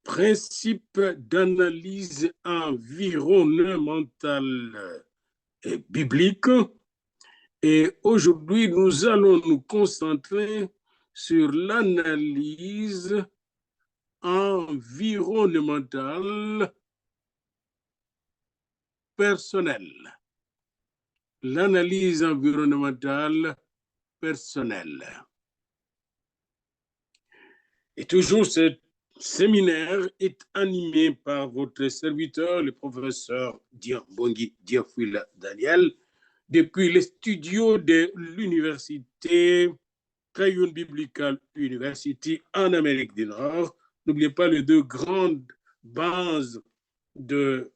Principe d'analyse environnementale et biblique. Et aujourd'hui, nous allons nous concentrer sur l'analyse environnementale personnelle. L'analyse environnementale personnelle. Et toujours, ce séminaire est animé par votre serviteur, le professeur Diambongi Diafwila Daniel, depuis les studios de l'université Crayon Biblical University en Amérique du Nord. N'oubliez pas les deux grandes bases de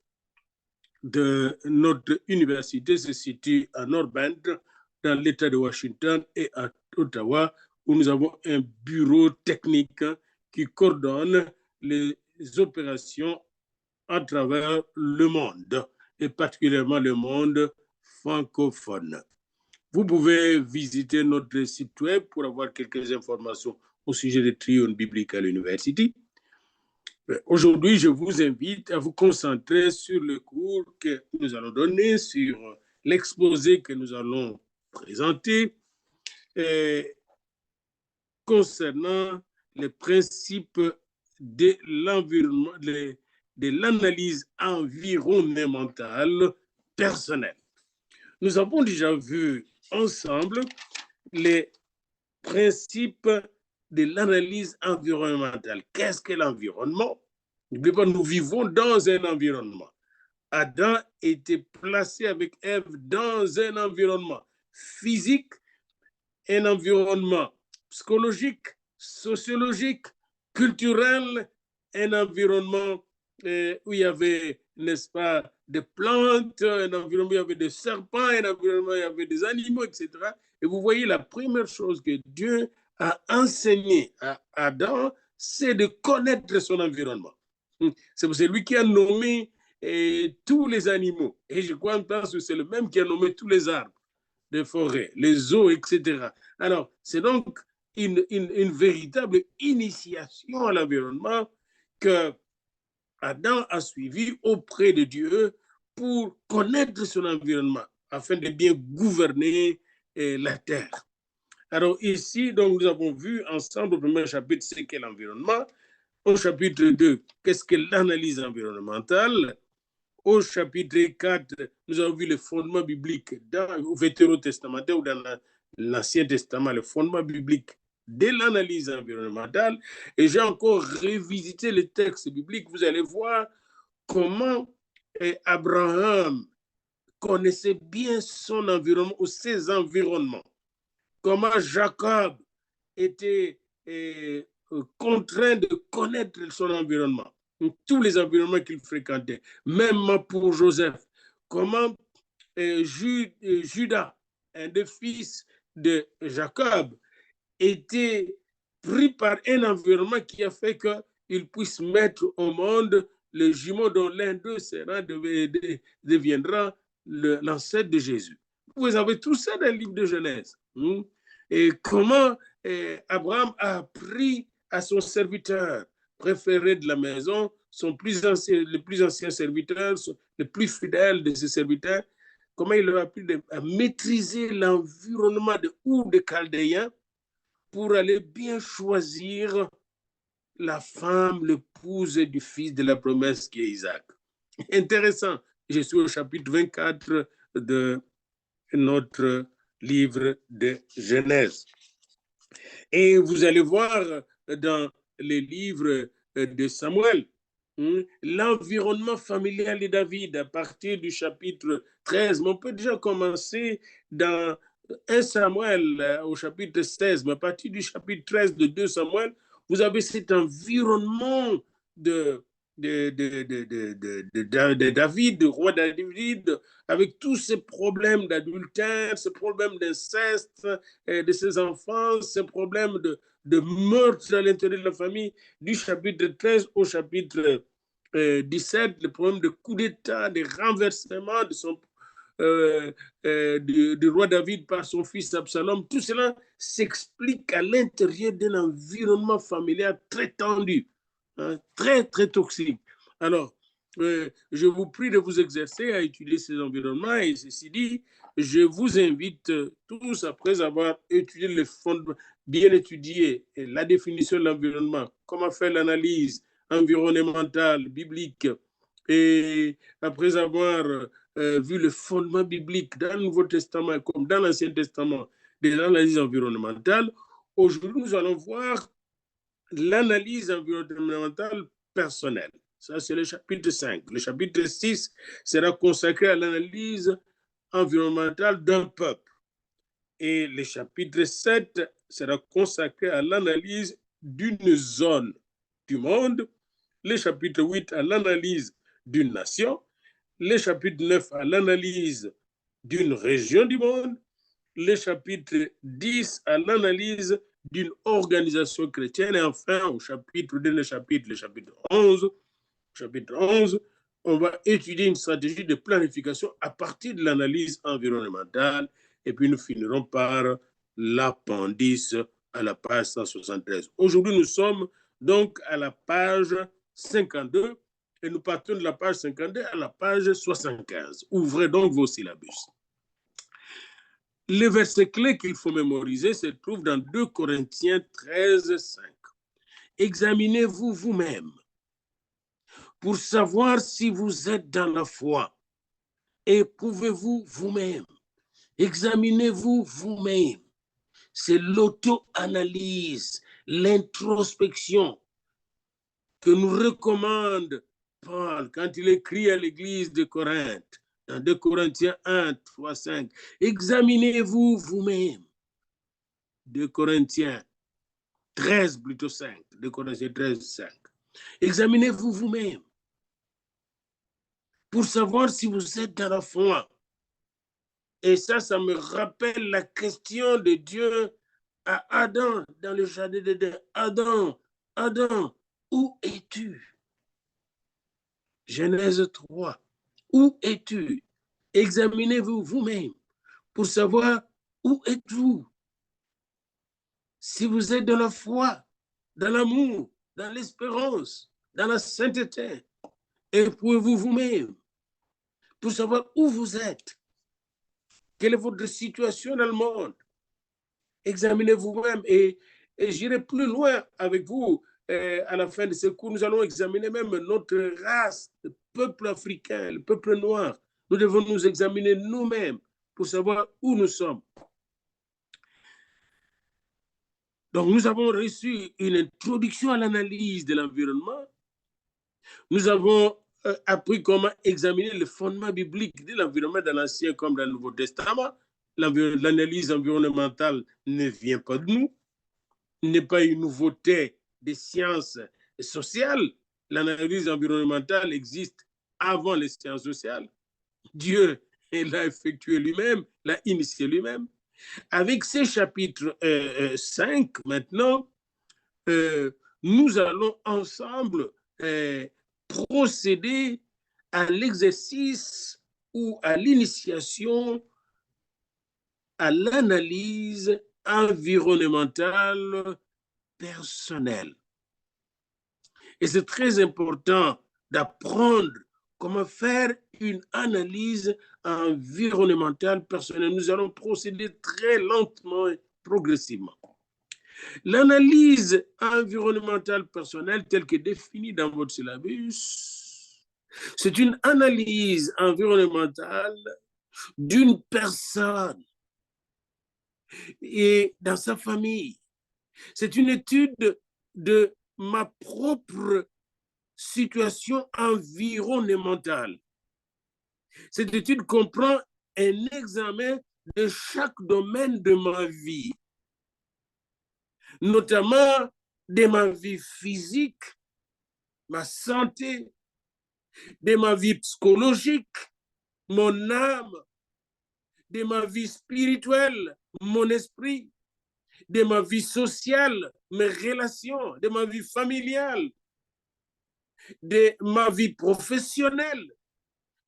notre université se situe à North Bend, dans l'État de Washington, et à Ottawa, où nous avons un bureau technique qui coordonne les opérations à travers le monde, et particulièrement le monde francophone. Vous pouvez visiter notre site web pour avoir quelques informations au sujet de Trion Biblical University. Aujourd'hui, je vous invite à vous concentrer sur le cours que nous allons donner, sur l'exposé que nous allons présenter concernant les principes de l'environnement, de l'analyse environnementale personnelle. Nous avons déjà vu ensemble les principes de l'analyse environnementale. Qu'est-ce que l'environnement? N'oubliez pas, nous vivons dans un environnement. Adam était placé avec Ève dans un environnement physique, un environnement psychologique, sociologique, culturel, un environnement où il y avait, n'est-ce pas, des plantes, un environnement où il y avait des serpents, un environnement où il y avait des animaux, etc. Et vous voyez, la première chose que Dieu a enseigné à Adam, c'est de connaître son environnement. C'est lui qui a nommé tous les animaux. Et je crois que c'est le même qui a nommé tous les arbres des forêts, les eaux, etc. Alors, c'est donc une véritable initiation à l'environnement que Adam a suivi auprès de Dieu pour connaître son environnement afin de bien gouverner la terre. Alors ici, donc, nous avons vu ensemble au premier chapitre ce qu'est l'environnement. Au chapitre 2, qu'est-ce que l'analyse environnementale? Au chapitre 4, nous avons vu le fondement biblique au Vétérotestamentaire ou dans l'Ancien Testament, le fondement biblique de l'analyse environnementale. Et j'ai encore révisité le texte biblique. Vous allez voir comment Abraham connaissait bien son environnement ou ses environnements. Comment Jacob était contraint de connaître son environnement, tous les environnements qu'il fréquentait, même pour Joseph. Comment Judas, un des fils de Jacob, était pris par un environnement qui a fait qu'il puisse mettre au monde les jumeaux dont l'un d'eux deviendra l'ancêtre de Jésus. Vous avez tout ça dans le livre de Genèse. Et comment Abraham a appris à son serviteur préféré de la maison, le plus ancien serviteur, le plus fidèle de ses serviteurs, comment il a appris à maîtriser l'environnement de Ur des Chaldéens pour aller bien choisir la femme, l'épouse du fils de la promesse qui est Isaac. Intéressant. Je suis au chapitre 24 de notre livre de Genèse. Et vous allez voir dans les livres de Samuel, l'environnement familial de David à partir du chapitre 13. Mais on peut déjà commencer dans 1 Samuel au chapitre 16, mais à partir du chapitre 13 de 2 Samuel, vous avez cet environnement de David, du roi David, avec tous ces problèmes d'adultère, ces problèmes d'inceste de ses enfants, ces problèmes de meurtre à l'intérieur de la famille, du chapitre 13 au chapitre 17, le problème de coup d'État, de renversement du roi David par son fils Absalom, tout cela s'explique à l'intérieur d'un environnement familial très tendu. hein, très, très toxiques. Alors, je vous prie de vous exercer à étudier ces environnements et ceci dit, je vous invite tous, après avoir étudié les fondements, bien étudié la définition de l'environnement, comment faire l'analyse environnementale, biblique, et après avoir vu le fondement biblique dans le Nouveau Testament comme dans l'Ancien Testament des analyses environnementales, aujourd'hui nous allons voir l'analyse environnementale personnelle. Ça, c'est le chapitre 5. Le chapitre 6 sera consacré à l'analyse environnementale d'un peuple. Et le chapitre 7 sera consacré à l'analyse d'une zone du monde. Le chapitre 8 à l'analyse d'une nation. Le chapitre 9 à l'analyse d'une région du monde. Le chapitre 10 à l'analyse d'une organisation chrétienne. Et enfin, au chapitre 2, le chapitre 11, on va étudier une stratégie de planification à partir de l'analyse environnementale. Et puis nous finirons par l'appendice à la page 173. Aujourd'hui, nous sommes donc à la page 52 et nous partons de la page 52 à la page 75. Ouvrez donc vos syllabus. Le verset clé qu'il faut mémoriser se trouve dans 2 Corinthiens 13, 5. Examinez-vous vous-même pour savoir si vous êtes dans la foi. Éprouvez-vous vous-même. Examinez-vous vous-même. C'est l'auto-analyse, l'introspection que nous recommande Paul quand il écrit à l'église de Corinthe, dans 2 Corinthiens 1, 3, 5. Examinez-vous vous-même. 2 Corinthiens 13, plutôt 5. 2 Corinthiens 13, 5. Examinez-vous vous-même pour savoir si vous êtes dans la foi. Et ça me rappelle la question de Dieu à Adam dans le jardin d'Éden. Adam, Adam, où es-tu? Genèse 3. Où es-tu? Examinez-vous vous-même pour savoir où êtes-vous. Si vous êtes dans la foi, dans l'amour, dans l'espérance, dans la sainteté, éprouvez-vous vous-même pour savoir où vous êtes. Quelle est votre situation dans le monde? Examinez-vous vous-même et j'irai plus loin avec vous à la fin de ce cours. Nous allons examiner même notre race, le peuple africain, le peuple noir. Nous devons nous examiner nous-mêmes pour savoir où nous sommes. Donc, nous avons reçu une introduction à l'analyse de l'environnement. Nous avons appris comment examiner le fondement biblique de l'environnement dans l'Ancien comme dans le Nouveau Testament. L'analyse environnementale ne vient pas de nous, n'est pas une nouveauté des sciences sociales. L'analyse environnementale existe avant les sciences sociales. Dieu l'a effectué lui-même, l'a initié lui-même. Avec ces chapitres 5 maintenant, nous allons ensemble procéder à l'exercice ou à l'initiation à l'analyse environnementale personnelle. Et c'est très important d'apprendre comment faire une analyse environnementale personnelle. Nous allons procéder très lentement et progressivement. L'analyse environnementale personnelle telle que définie dans votre syllabus, c'est une analyse environnementale d'une personne et dans sa famille. C'est une étude de ma propre situation environnementale. Cette étude comprend un examen de chaque domaine de ma vie, notamment de ma vie physique, ma santé, de ma vie psychologique, mon âme, de ma vie spirituelle, mon esprit, de ma vie sociale, mes relations, de ma vie familiale, de ma vie professionnelle,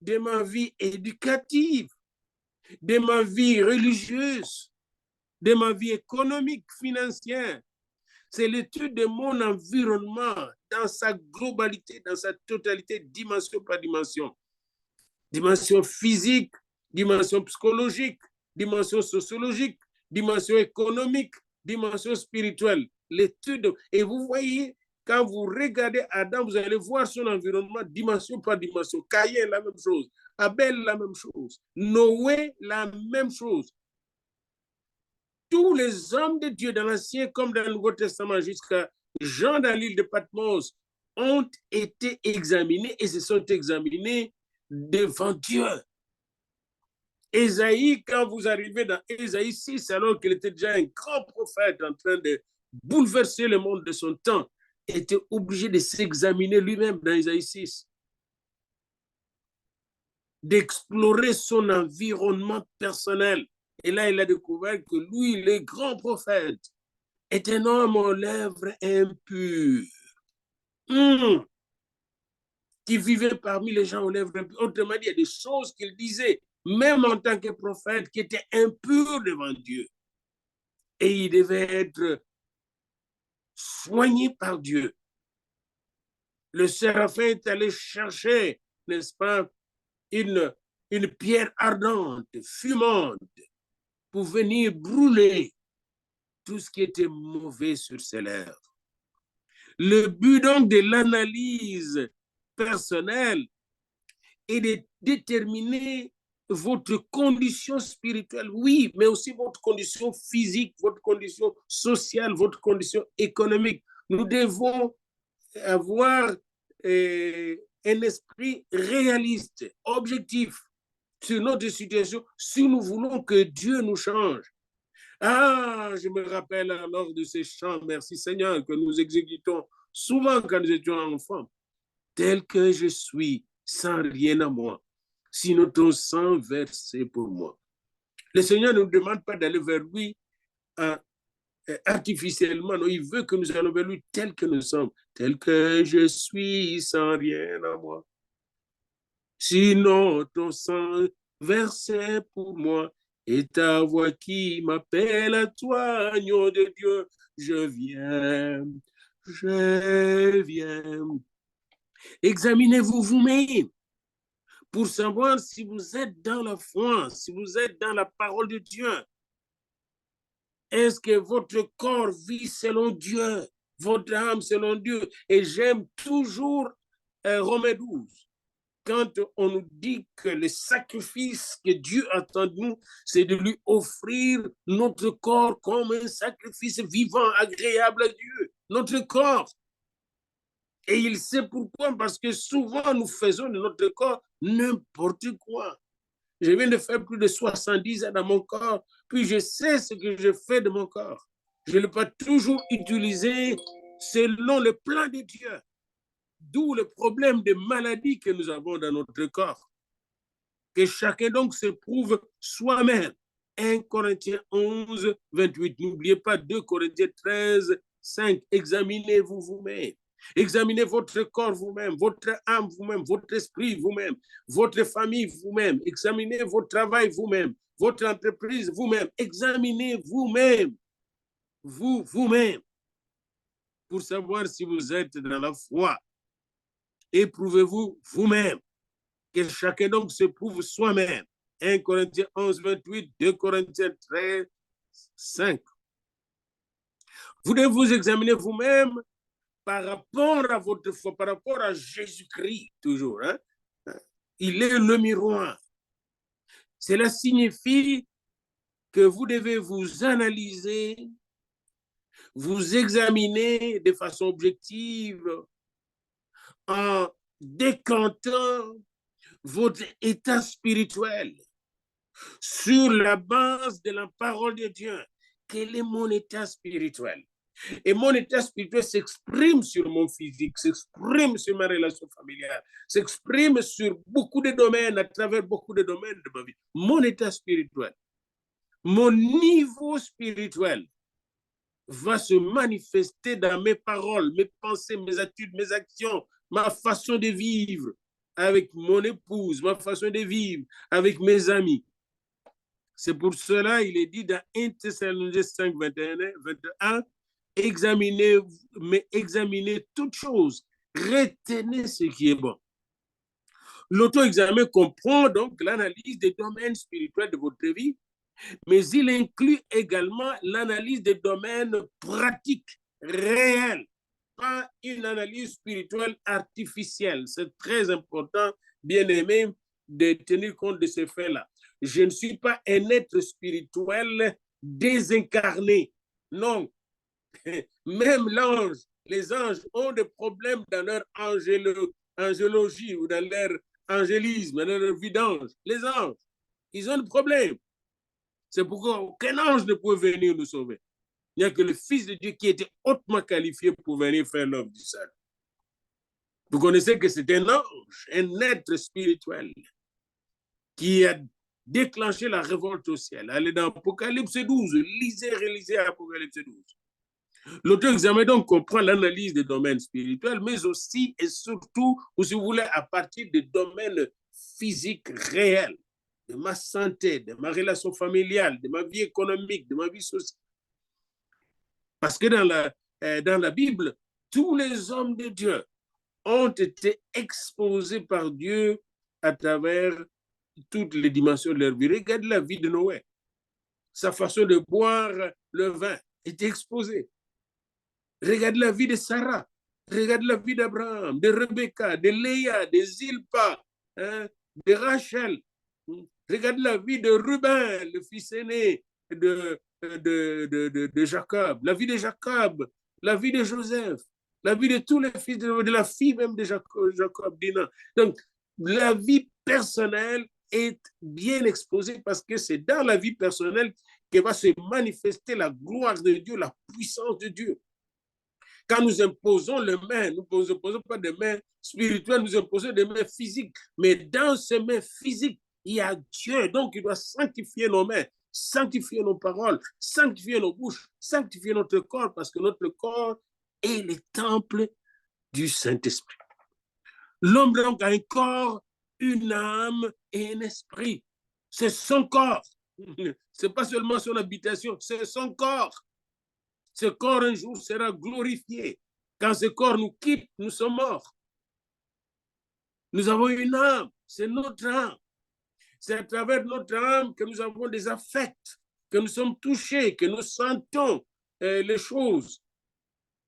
de ma vie éducative, de ma vie religieuse, de ma vie économique, financière, C'est l'étude de mon environnement dans sa globalité, dans sa totalité, dimension par dimension. Dimension physique, dimension psychologique, dimension sociologique, dimension économique, dimension spirituelle. L'étude, et vous voyez, quand vous regardez Adam, vous allez voir son environnement dimension par dimension. Caïn, la même chose. Abel, la même chose. Noé, la même chose. Tous les hommes de Dieu dans l'Ancien comme dans le Nouveau Testament jusqu'à Jean dans l'île de Patmos ont été examinés et se sont examinés devant Dieu. Ésaïe, quand vous arrivez dans Ésaïe 6, alors qu'il était déjà un grand prophète en train de bouleverser le monde de son temps, était obligé de s'examiner lui-même dans Ésaïe 6, d'explorer son environnement personnel. Et là, il a découvert que lui, le grand prophète, est un homme aux lèvres impures, qui vivait parmi les gens aux lèvres impures. Autrement dit, il y a des choses qu'il disait, même en tant que prophète, qui étaient impures devant Dieu. Et il devait être soigné par Dieu. Le séraphin est allé chercher, n'est-ce pas, une pierre ardente, fumante, pour venir brûler tout ce qui était mauvais sur ses lèvres. Le but donc de l'analyse personnelle est de déterminer votre condition spirituelle, oui, mais aussi votre condition physique, votre condition sociale, votre condition économique. Nous devons avoir un esprit réaliste, objectif sur notre situation si nous voulons que Dieu nous change. Ah, je me rappelle alors de ces chants, merci Seigneur, que nous exécutons souvent quand nous étions enfants. Tel que je suis, sans rien à moi, sinon ton sang versé pour moi. Le Seigneur ne nous demande pas d'aller vers lui artificiellement, non, il veut que nous allions vers lui tel que nous sommes, tel que je suis, sans rien à moi. Sinon ton sang versé pour moi, et ta voix qui m'appelle à toi, agneau de Dieu, je viens. Examinez-vous vous-même pour savoir si vous êtes dans la foi, si vous êtes dans la parole de Dieu. Est-ce que votre corps vit selon Dieu, votre âme selon Dieu? Et j'aime toujours Romains 12. Quand on nous dit que le sacrifice que Dieu attend de nous, c'est de lui offrir notre corps comme un sacrifice vivant, agréable à Dieu, notre corps. Et il sait pourquoi, parce que souvent nous faisons de notre corps n'importe quoi. Je viens de faire plus de 70 ans dans mon corps, puis je sais ce que je fais de mon corps. Je ne l'ai pas toujours utilisé selon le plan de Dieu. D'où le problème de maladie que nous avons dans notre corps. Que chacun donc se prouve soi-même. 1 Corinthiens 11, 28. N'oubliez pas 2 Corinthiens 13, 5. Examinez-vous vous-même. Examinez votre corps vous-même, votre âme vous-même, votre esprit vous-même, votre famille vous-même. Examinez votre travail vous-même, votre entreprise vous-même. Examinez vous-même, vous-même, pour savoir si vous êtes dans la foi. Éprouvez-vous vous-même. Que chacun donc se prouve soi-même. 1 Corinthiens 11, 28, 2 Corinthiens 13, 5. Vous devez vous examiner vous-même par rapport à votre foi, par rapport à Jésus-Christ, toujours. Hein? Il est le miroir. Cela signifie que vous devez vous analyser, vous examiner de façon objective en décantant votre état spirituel sur la base de la parole de Dieu. Quel est mon état spirituel? Et mon état spirituel s'exprime sur mon physique, s'exprime sur ma relation familiale, s'exprime sur beaucoup de domaines, à travers beaucoup de domaines de ma vie. Mon état spirituel, mon niveau spirituel va se manifester dans mes paroles, mes pensées, mes attitudes, mes actions, ma façon de vivre avec mon épouse, ma façon de vivre avec mes amis. C'est pour cela qu'il est dit dans 1 Thessaloniciens 5, 21, examinez toute chose. Retenez ce qui est bon. L'auto-examen comprend donc l'analyse des domaines spirituels de votre vie, mais il inclut également l'analyse des domaines pratiques, réels, pas une analyse spirituelle artificielle. C'est très important, bien aimé, de tenir compte de ce fait-là. Je ne suis pas un être spirituel désincarné. Non. Même l'ange, les anges ont des problèmes dans leur angélogie ou dans leur angélisme, dans leur vie d'ange. Les anges, ils ont des problèmes. C'est pourquoi aucun ange ne peut venir nous sauver. Il n'y a que le Fils de Dieu qui était hautement qualifié pour venir faire l'œuvre du salut. Vous connaissez que c'est un ange, un être spirituel qui a déclenché la révolte au ciel. Allez dans Apocalypse 12, relisez Apocalypse 12. L'auto-examen donc comprend l'analyse des domaines spirituels, mais aussi et surtout, ou si vous voulez, à partir des domaines physiques réels, de ma santé, de ma relation familiale, de ma vie économique, de ma vie sociale. Parce que dans la Bible, tous les hommes de Dieu ont été exposés par Dieu à travers toutes les dimensions de leur vie. Regarde la vie de Noé. Sa façon de boire le vin était exposée. Regarde la vie de Sarah. Regarde la vie d'Abraham, de Rebecca, de Léa, de Zilpa, hein, de Rachel. Regarde la vie de Ruben, le fils aîné de Jacob. La vie de Jacob, la vie de Joseph, la vie de tous les fils de la fille même de Jacob, Dina. Donc, la vie personnelle est bien exposée parce que c'est dans la vie personnelle que va se manifester la gloire de Dieu, la puissance de Dieu. Quand nous imposons les mains, nous ne imposons pas des mains spirituelles, nous imposons des mains physiques. Mais dans ces mains physiques, il y a Dieu. Donc, il doit sanctifier nos mains, sanctifier nos paroles, sanctifier nos bouches, sanctifier notre corps, parce que notre corps est le temple du Saint-Esprit. L'homme donc a un corps, une âme et un esprit. C'est son corps. Ce n'est pas seulement son habitation, c'est son corps. Ce corps un jour sera glorifié. Quand ce corps nous quitte, nous sommes morts. Nous avons une âme, c'est notre âme. C'est à travers notre âme que nous avons des affects, que nous sommes touchés, que nous sentons les choses,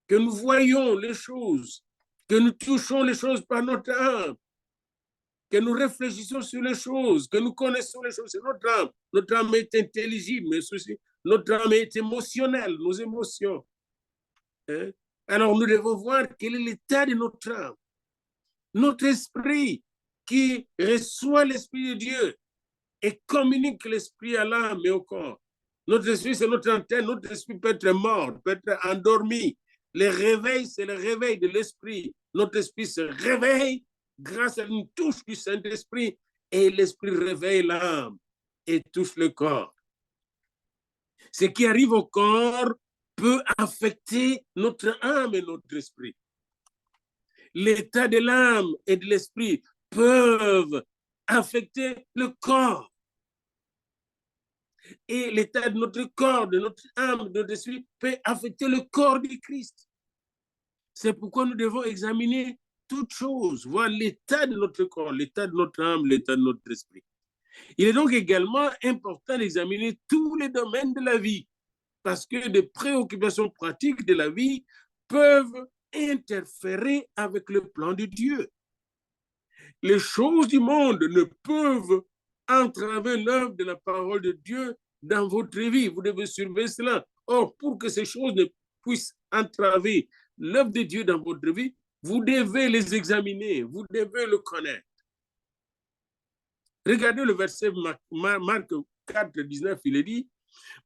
que nous voyons les choses, que nous touchons les choses par notre âme, que nous réfléchissons sur les choses, que nous connaissons les choses. C'est notre âme. Notre âme est intelligible, mais aussi notre âme est émotionnelle, nos émotions. Hein? Alors nous devons voir quel est l'état de notre âme. Notre esprit qui reçoit l'Esprit de Dieu et communique l'Esprit à l'âme et au corps. Notre esprit, c'est notre antenne. Notre esprit peut être mort, peut être endormi. Le réveil, c'est le réveil de l'esprit. Notre esprit se réveille grâce à une touche du Saint-Esprit et l'Esprit réveille l'âme et touche le corps. Ce qui arrive au corps peut affecter notre âme et notre esprit. L'état de l'âme et de l'esprit peuvent affecter le corps. Et l'état de notre corps, de notre âme, de notre esprit peut affecter le corps du Christ. C'est pourquoi nous devons examiner toutes choses, voir l'état de notre corps, l'état de notre âme, l'état de notre esprit. Il est donc également important d'examiner tous les domaines de la vie, parce que des préoccupations pratiques de la vie peuvent interférer avec le plan de Dieu. Les choses du monde ne peuvent entraver l'œuvre de la parole de Dieu dans votre vie. Vous devez surveiller cela. Or, pour que ces choses ne puissent entraver l'œuvre de Dieu dans votre vie, vous devez les examiner, vous devez le connaître. Regardez le verset Marc 4, 19, il est dit,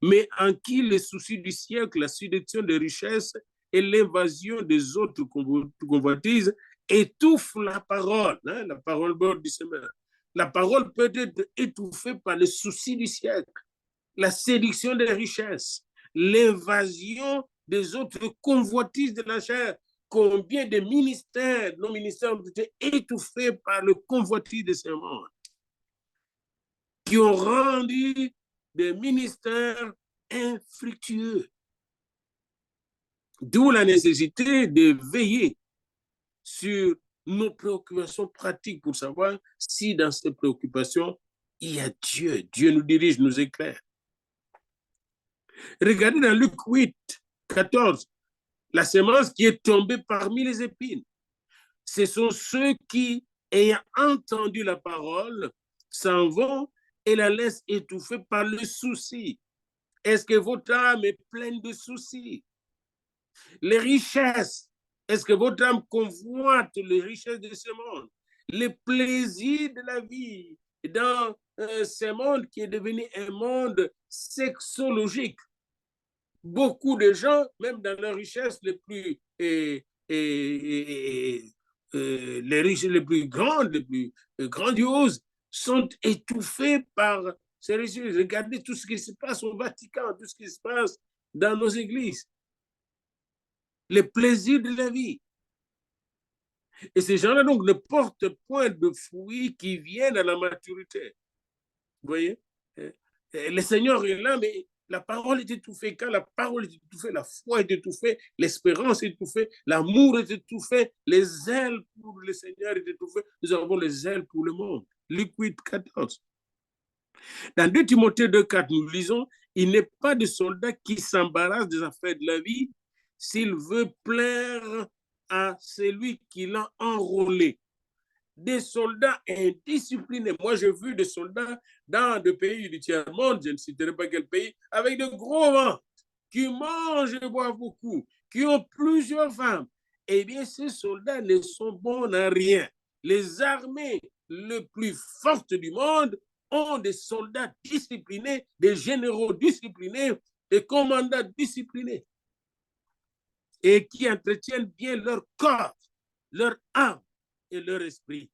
mais en qui les soucis du siècle, la séduction des richesses et l'évasion des autres convoitises étouffent la parole, hein, la parole du Seigneur. La parole peut être étouffée par les soucis du siècle, la séduction des richesses, l'évasion des autres convoitises de la chair. Combien de ministères, nos ministères ont été étouffés par le convoitise de ce monde, qui ont rendu des ministères infructueux. D'où la nécessité de veiller sur nos préoccupations pratiques pour savoir si dans ces préoccupations, il y a Dieu. Dieu nous dirige, nous éclaire. Regardez dans Luc 8, 14, la semence qui est tombée parmi les épines. Ce sont ceux qui, ayant entendu la parole, s'en vont et la laissent étouffer par le souci. Est-ce que votre âme est pleine de soucis? Les richesses, est-ce que votre âme convoite les richesses de ce monde? Les plaisirs de la vie dans ce monde qui est devenu un monde sexologique. Beaucoup de gens, même dans leurs richesses les plus les richesses les plus grandes, les plus grandioses, sont étouffés par ces richesses. Regardez tout ce qui se passe au Vatican, tout ce qui se passe dans nos églises. Les plaisirs de la vie. Et ces gens-là, donc, ne portent point de fruits qui viennent à la maturité. Vous voyez? Le Seigneur est là, mais la parole est étouffée. Quand la parole est étouffée, la foi est étouffée, l'espérance est étouffée, l'amour est étouffé, les ailes pour le Seigneur est étouffée. Nous avons les ailes pour le monde. Luc 8, 14. Dans 2 Timothée 2, 4, nous lisons, il n'est pas de soldat qui s'embarrasse des affaires de la vie s'il veut plaire à celui qui l'a enrôlé. Des soldats indisciplinés. Moi, j'ai vu des soldats dans des pays du tiers-monde, je ne citerai pas quel pays, avec de gros ventres, qui mangent et boivent beaucoup, qui ont plusieurs femmes. Eh bien, ces soldats ne sont bons à rien. Les armées les plus fortes du monde ont des soldats disciplinés, des généraux disciplinés, des commandants disciplinés et qui entretiennent bien leur corps, leur âme et leur esprit.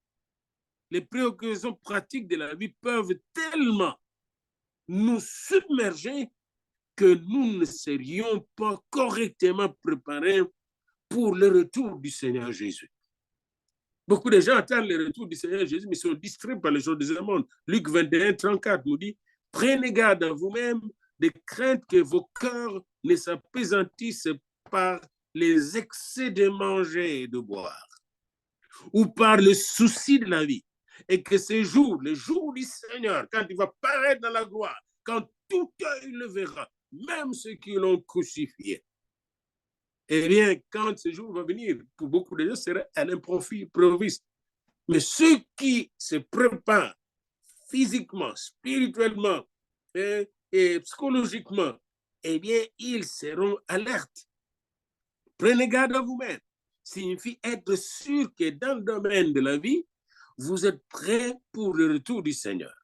Les préoccupations pratiques de la vie peuvent tellement nous submerger que nous ne serions pas correctement préparés pour le retour du Seigneur Jésus. Beaucoup de gens attendent le retour du Seigneur Jésus, mais sont distraits par les choses de ce monde. Luc 21, 34 nous dit, prenez garde à vous-même de crainte que vos cœurs ne s'appesantissent par les excès de manger et de boire, ou par le souci de la vie, et que ces jours, le jour du Seigneur, quand il va paraître dans la gloire, quand tout œil le verra, même ceux qui l'ont crucifié, eh bien, quand ce jour va venir, pour beaucoup de gens, ce sera à l'improviste. Mais ceux qui se préparent physiquement, spirituellement et psychologiquement, eh bien, ils seront alertes. Prenez garde à vous-même. Signifie être sûr que dans le domaine de la vie, vous êtes prêts pour le retour du Seigneur.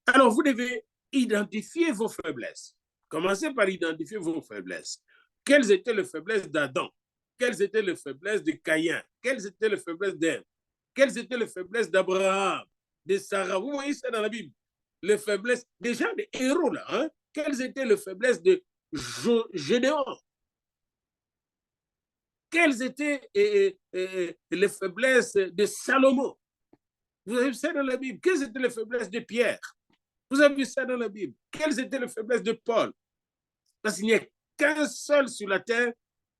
Alors, vous devez identifier vos faiblesses. Commencez par identifier vos faiblesses. Quelles étaient les faiblesses d'Adam? Quelles étaient les faiblesses de Caïn? Quelles étaient les faiblesses d'Ève? Quelles étaient les faiblesses d'Abraham, de Sarah? Vous voyez ça dans la Bible. Les faiblesses, déjà des héros là. Hein? Quelles étaient les faiblesses de Gédéon? Quelles étaient les faiblesses de Salomon? Vous avez vu ça dans la Bible. Quelles étaient les faiblesses de Pierre? Vous avez vu ça dans la Bible. Quelles étaient les faiblesses de Paul? Parce qu'il n'y a qu'un seul sur la terre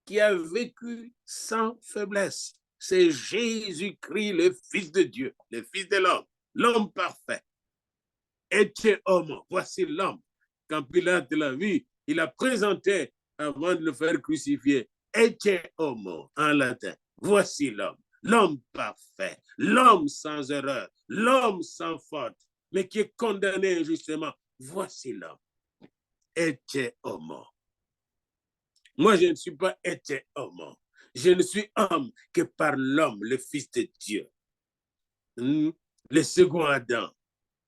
qui a vécu sans faiblesse. C'est Jésus-Christ, le Fils de Dieu, le Fils de l'homme parfait. Ecce homo, voici l'homme. Quand Pilate l'a vu, il a présenté avant de le faire crucifier. Ecce homo, en latin. Voici l'homme parfait, l'homme sans erreur, l'homme sans faute, mais qui est condamné injustement. Voici l'homme. Ecce homo. Moi, je ne suis pas ecce homo. Je ne suis homme que par l'homme, le Fils de Dieu. Le second Adam,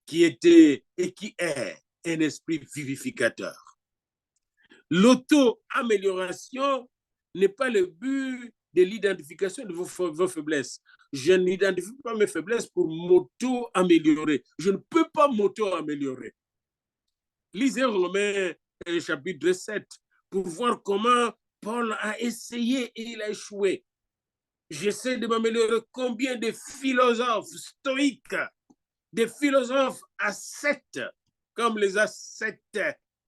qui était et qui est un esprit vivificateur. L'auto-amélioration n'est pas le but de l'identification de vos faiblesses. Je n'identifie pas mes faiblesses pour m'auto-améliorer. Je ne peux pas m'auto-améliorer. Lisez Romains chapitre 7 pour voir comment Paul a essayé et il a échoué. J'essaie de m'améliorer. Combien de philosophes stoïques, des philosophes ascètes, comme les ascètes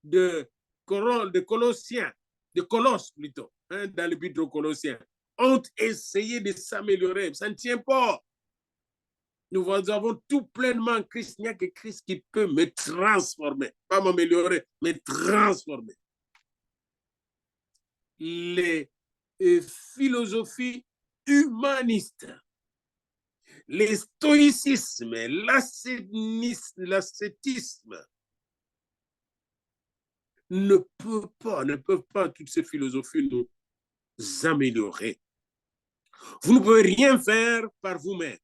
de Colossiens, de Colosse plutôt, hein, dans l'Épître aux Colossiens, ont essayé de s'améliorer. Ça ne tient pas. Nous avons tout pleinement en Christ. Il n'y a que Christ qui peut me transformer. Pas m'améliorer, mais transformer. Les philosophies humanistes, les stoïcismes, l'ascétisme ne peuvent pas, toutes ces philosophies nous améliorer. Vous ne pouvez rien faire par vous-même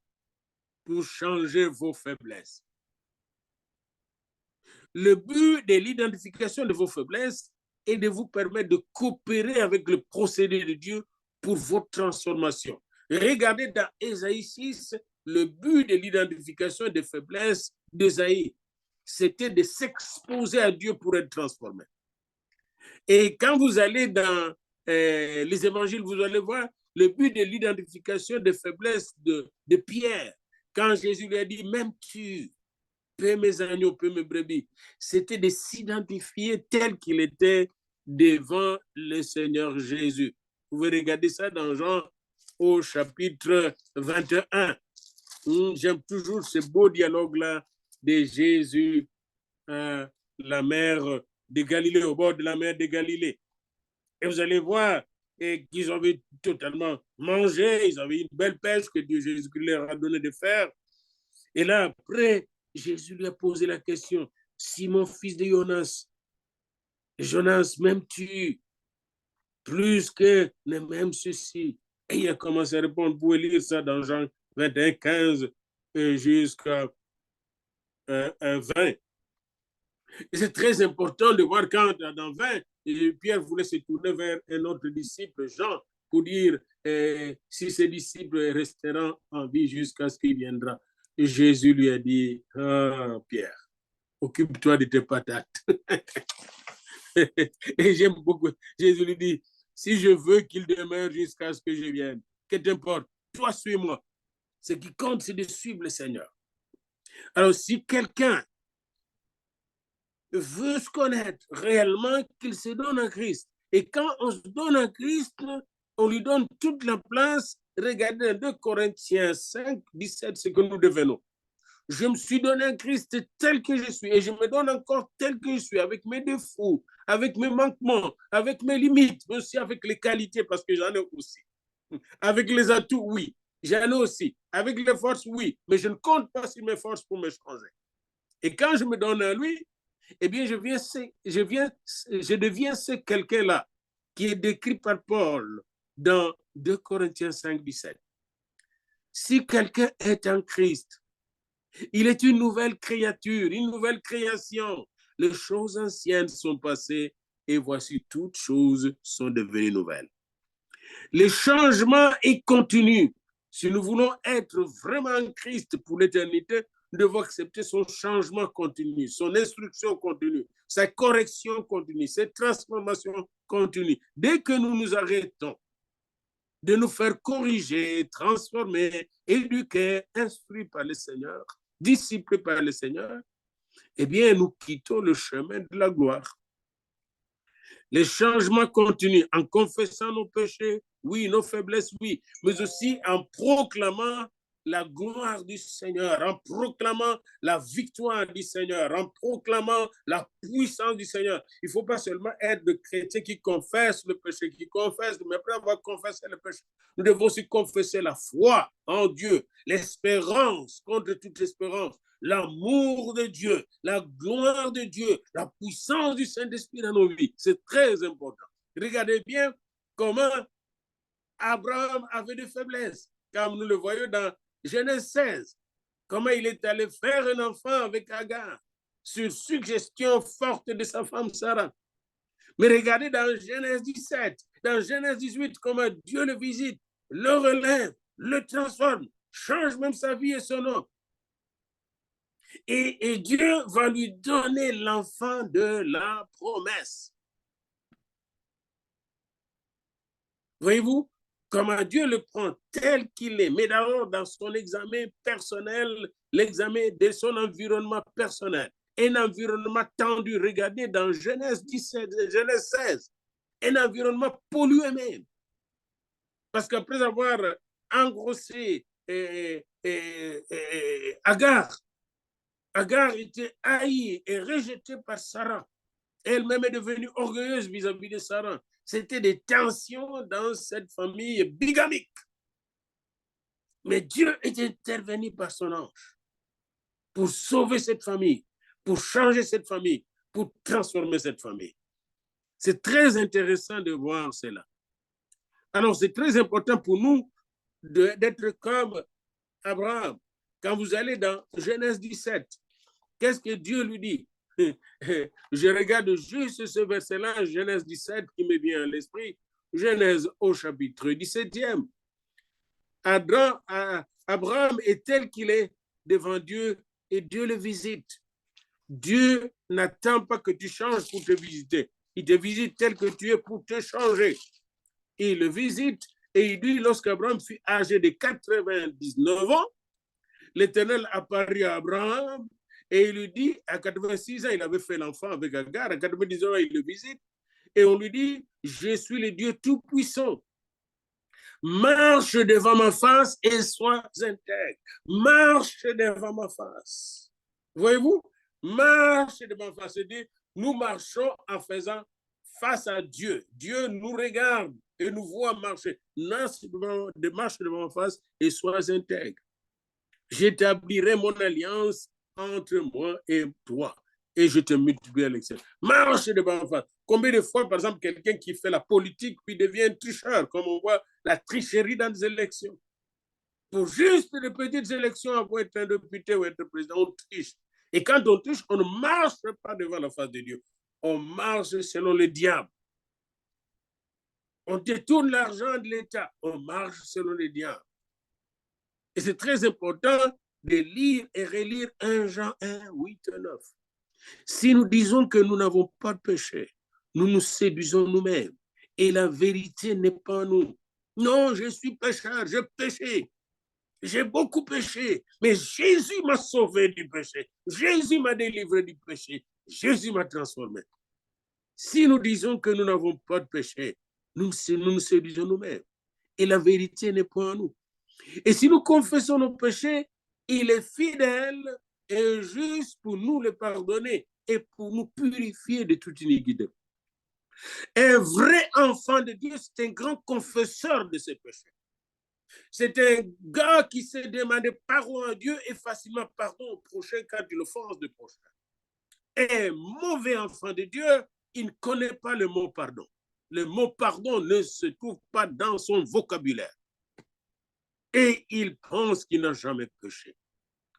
pour changer vos faiblesses. Le but de l'identification de vos faiblesses est de vous permettre de coopérer avec le procédé de Dieu pour votre transformation. Regardez dans Ésaïe 6, le but de l'identification des faiblesses d'Ésaïe, c'était de s'exposer à Dieu pour être transformé. Et quand vous allez dans les évangiles, vous allez voir le but de l'identification des faiblesses de Pierre. Quand Jésus lui a dit, même tu, peu mes agneaux, peu mes brebis, c'était de s'identifier tel qu'il était devant le Seigneur Jésus. Vous pouvez regarder ça dans Jean au chapitre 21. J'aime toujours ce beau dialogue-là de Jésus, la mer de Galilée, au bord de la mer de Galilée. Et vous allez voir qu'ils avaient totalement mangé, ils avaient une belle pêche que Dieu Jésus leur a donné de faire. Et là, après, Jésus lui a posé la question, Simon, fils de Jonas, Jonas, m'aimes-tu plus que ne m'aime ceci? Et il a commencé à répondre, vous pouvez lire ça dans Jean 21, 15 jusqu'à 20. C'est très important de voir quand dans 20, Pierre voulait se tourner vers un autre disciple, Jean, pour dire si ses disciples resteront en vie jusqu'à ce qu'il viendra. Et Jésus lui a dit, Pierre, occupe-toi de tes patates. Et j'aime beaucoup. Jésus lui dit, si je veux qu'il demeure jusqu'à ce que je vienne, que t'importe, toi suis-moi. Ce qui compte, c'est de suivre le Seigneur. Alors, si quelqu'un veut se connaître réellement, qu'il se donne à Christ. Et quand on se donne à Christ, on lui donne toute la place. Regardez 2 Corinthiens 5, 17, ce que nous devenons. Je me suis donné à Christ tel que je suis et je me donne encore tel que je suis, avec mes défauts, avec mes manquements, avec mes limites, mais aussi avec les qualités, parce que j'en ai aussi. Avec les atouts, oui, j'en ai aussi. Avec les forces, oui, mais je ne compte pas sur mes forces pour me changer. Et quand je me donne à lui, eh bien, je deviens ce quelqu'un-là qui est décrit par Paul dans 2 Corinthiens 5, 17. Si quelqu'un est en Christ, il est une nouvelle créature, une nouvelle création. Les choses anciennes sont passées et voici toutes choses sont devenues nouvelles. Le changement est continu. Si nous voulons être vraiment en Christ pour l'éternité, nous devons accepter son changement continu, son instruction continue, sa correction continue, sa transformation continue. Dès que nous nous arrêtons de nous faire corriger, transformer, éduquer, instruire par le Seigneur, discipliner par le Seigneur, eh bien, nous quittons le chemin de la gloire. Les changements continuent en confessant nos péchés, oui, nos faiblesses, oui, mais aussi en proclamant la gloire du Seigneur, en proclamant la victoire du Seigneur, en proclamant la puissance du Seigneur. Il ne faut pas seulement être de chrétiens qui confessent le péché, qui confessent, mais après avoir confessé le péché, nous devons aussi confesser la foi en Dieu, l'espérance contre toute espérance, l'amour de Dieu, la gloire de Dieu, la puissance du Saint-Esprit dans nos vies. C'est très important. Regardez bien comment Abraham avait des faiblesses, comme nous le voyons dans Genèse 16. Comment il est allé faire un enfant avec Agar, sur suggestion forte de sa femme Sarah. Mais regardez dans Genèse 17, dans Genèse 18, comment Dieu le visite, le relève, le transforme, change même sa vie et son nom. Et Dieu va lui donner l'enfant de la promesse. Voyez-vous comment Dieu le prend tel qu'il est, mais d'abord dans son examen personnel, l'examen de son environnement personnel, un environnement tendu. Regardez dans Genèse 16. un environnement pollué même. Parce qu'après avoir engrossé Agar, Agar était haïe et rejetée par Sarah. Elle-même est devenue orgueilleuse vis-à-vis de Sarah. C'était des tensions dans cette famille bigamique. Mais Dieu est intervenu par son ange pour sauver cette famille, pour changer cette famille, pour transformer cette famille. C'est très intéressant de voir cela. Alors, c'est très important pour nous d'être comme Abraham. Quand vous allez dans Genèse 17, qu'est-ce que Dieu lui dit? Je regarde juste ce verset-là, Genèse 17, qui me vient à l'esprit. Genèse au chapitre 17e. Abraham est tel qu'il est devant Dieu et Dieu le visite. Dieu n'attend pas que tu changes pour te visiter. Il te visite tel que tu es pour te changer. Il le visite et il dit, lorsqu'Abraham fut âgé de 99 ans, l'Éternel apparut à Abraham et il lui dit, à 86 ans, il avait fait l'enfant avec Agar, à 90 ans, il le visite et on lui dit, je suis le Dieu Tout-Puissant. Marche devant ma face et sois intègre. Marche devant ma face. Voyez-vous? Marche devant ma face. C'est-à-dire, nous marchons en faisant face à Dieu. Dieu nous regarde et nous voit marcher. Marche devant ma face et sois intègre. J'établirai mon alliance entre moi et toi et je te multiplierai à l'excellence. Marche devant ma face. Combien de fois, par exemple, quelqu'un qui fait la politique puis devient un tricheur, comme on voit la tricherie dans les élections. Pour juste de petites élections, avoir être un député ou être président, on triche. Et quand on triche, on ne marche pas devant la face de Dieu. On marche selon le diable. On détourne l'argent de l'État. On marche selon le diable. Et c'est très important de lire et relire 1 Jean 1, 8 et 9. Si nous disons que nous n'avons pas de péché, nous nous séduisons nous-mêmes et la vérité n'est pas en nous. Non, je suis pécheur, j'ai péché. J'ai beaucoup péché, mais Jésus m'a sauvé du péché. Jésus m'a délivré du péché. Jésus m'a transformé. Si nous disons que nous n'avons pas de péché, nous nous séduisons nous-mêmes et la vérité n'est pas en nous. Et si nous confessons nos péchés, il est fidèle et juste pour nous les pardonner et pour nous purifier de toute iniquité. Un vrai enfant de Dieu, c'est un grand confesseur de ses péchés. C'est un gars qui sait demander pardon à Dieu et facilement pardon au prochain quand il offense le prochain. Un mauvais enfant de Dieu, il ne connaît pas le mot pardon. Le mot pardon ne se trouve pas dans son vocabulaire. Et il pense qu'il n'a jamais péché.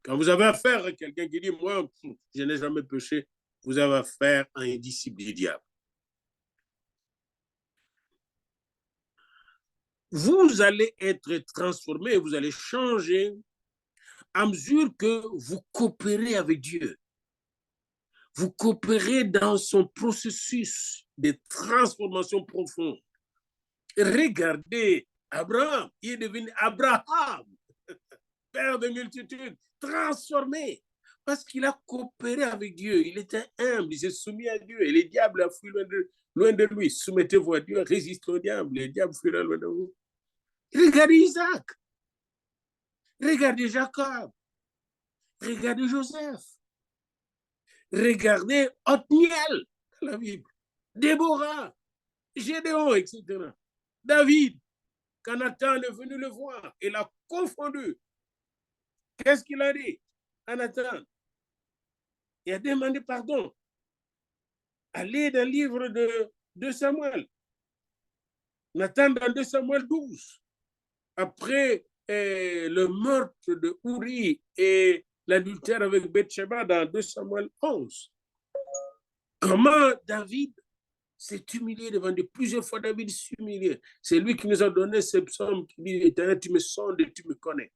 Quand vous avez affaire à quelqu'un qui dit, moi, je n'ai jamais péché, vous avez affaire à un disciple du diable. Vous allez être transformé, vous allez changer à mesure que vous coopérez avec Dieu. Vous coopérez dans son processus de transformation profonde. Regardez Abraham, il est devenu Abraham, père de multitudes, transformé, parce qu'il a coopéré avec Dieu. Il était humble, il s'est soumis à Dieu, et le diable a fui loin de lui. Soumettez-vous à Dieu, résistez au diable, le diable fuira loin de vous. Regardez Isaac, regardez Jacob, regardez Joseph, regardez Othniel, la Bible, Déborah, Gédéon, etc. David, quand Nathan est venu le voir, il a confondu. Qu'est-ce qu'il a dit à Nathan? Il a demandé pardon. Allez dans le livre de Samuel. Nathan dans 2 Samuel 12. Après le meurtre de Uri et l'adultère avec Bathsheba dans 2 Samuel 11. Comment David s'est humilié devant Dieu. Plusieurs fois, David s'est humilié. C'est lui qui nous a donné ce psaume qui dit, Éternel, tu me sondes et tu me connais.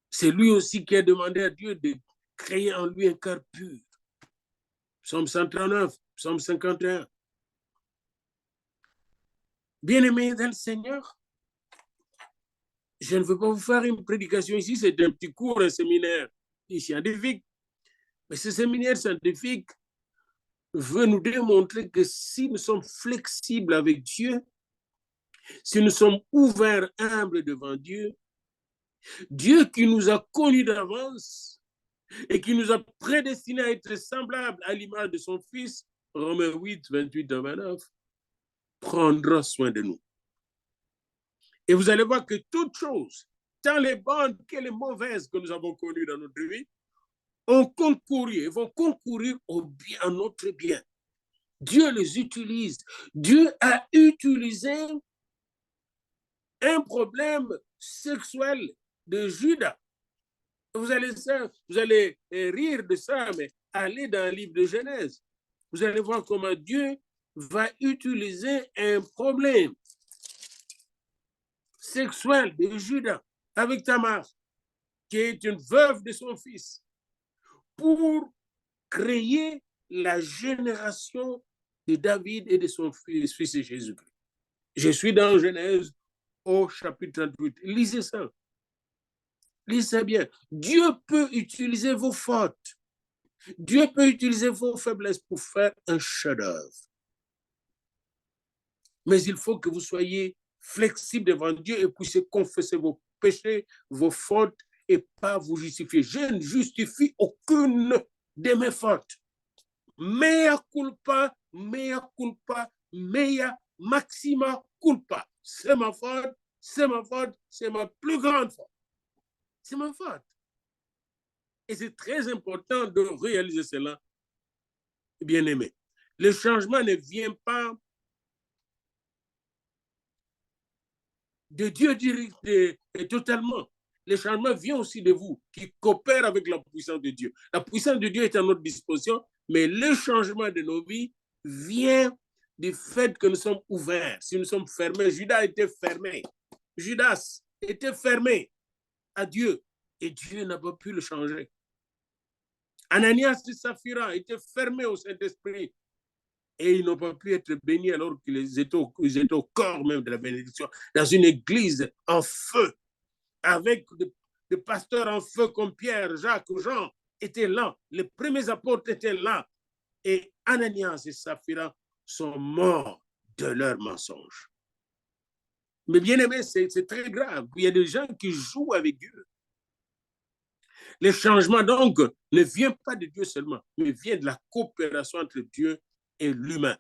C'est lui aussi qui a demandé à Dieu de créer en lui un cœur pur. Psaume 139, Psaume 51. Bien-aimés dans le Seigneur, je ne veux pas vous faire une prédication ici, c'est un petit cours, un séminaire scientifique. Mais ce séminaire scientifique veut nous démontrer que si nous sommes flexibles avec Dieu, si nous sommes ouverts, humbles devant Dieu, Dieu qui nous a connus d'avance et qui nous a prédestinés à être semblables à l'image de son Fils, Romains 8, 28 à 29, prendra soin de nous. Et vous allez voir que toutes choses, tant les bonnes que les mauvaises que nous avons connues dans notre vie, ont concouru et vont concourir au bien, à notre bien. Dieu les utilise. Dieu a utilisé un problème sexuel de Judas. Vous allez rire de ça, mais allez dans le livre de Genèse. Vous allez voir comment Dieu va utiliser un problème sexuel de Judas avec Tamar, qui est une veuve de son fils, pour créer la génération de David et de son fils Jésus-Christ. Je suis dans Genèse au chapitre 38. Lisez ça. Lisez bien. Dieu peut utiliser vos fautes. Dieu peut utiliser vos faiblesses pour faire un chef-d'œuvre. Mais il faut que vous soyez flexible devant Dieu et puissiez confesser vos péchés, vos fautes et pas vous justifier. Je ne justifie aucune de mes fautes. Mea culpa, mea culpa, mea maxima culpa. C'est ma faute, c'est ma faute, c'est ma plus grande faute. C'est ma faute. Et c'est très important de réaliser cela, bien aimé. Le changement ne vient pas de Dieu direct et totalement. Le changement vient aussi de vous, qui coopère avec la puissance de Dieu. La puissance de Dieu est à notre disposition, mais le changement de nos vies vient du fait que nous sommes ouverts. Si nous sommes fermés, Judas était fermé. Judas était fermé à Dieu et Dieu n'a pas pu le changer. Ananias et Saphira étaient fermés au Saint-Esprit et ils n'ont pas pu être bénis alors qu'ils étaient au corps même de la bénédiction, dans une église en feu, avec des pasteurs en feu comme Pierre, Jacques, Jean, étaient là. Les premiers apôtres étaient là. Et Ananias et Saphira sont morts de leur mensonge. Mais bien aimé, c'est très grave. Il y a des gens qui jouent avec Dieu. Le changement, donc, ne vient pas de Dieu seulement, mais vient de la coopération entre Dieu et l'humain.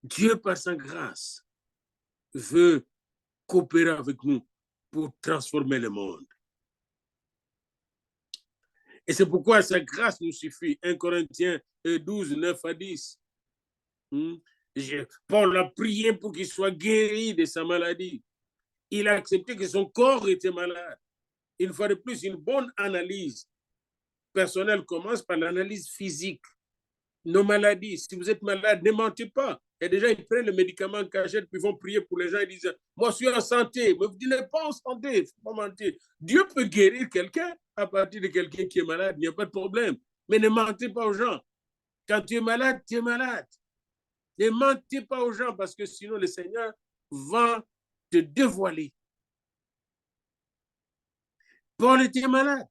Dieu, par sa grâce, veut coopérer avec nous pour transformer le monde. Et c'est pourquoi sa grâce nous suffit. 1 Corinthiens 12, 9 à 10. Paul a prié pour qu'il soit guéri de sa maladie. Il a accepté que son corps était malade. Une fois de plus, une bonne analyse personnelle commence par l'analyse physique. Nos maladies, si vous êtes malade, ne mentez pas. Et déjà, ils prennent le médicament en cachette, puis ils vont prier pour les gens. Ils disent, moi, je suis en santé. Mais vous n'êtes pas en santé, il ne faut pas mentir. Dieu peut guérir quelqu'un à partir de quelqu'un qui est malade, il n'y a pas de problème. Mais ne mentez pas aux gens. Quand tu es malade, tu es malade. Ne mentez pas aux gens parce que sinon le Seigneur va te dévoiler. Paul était malade.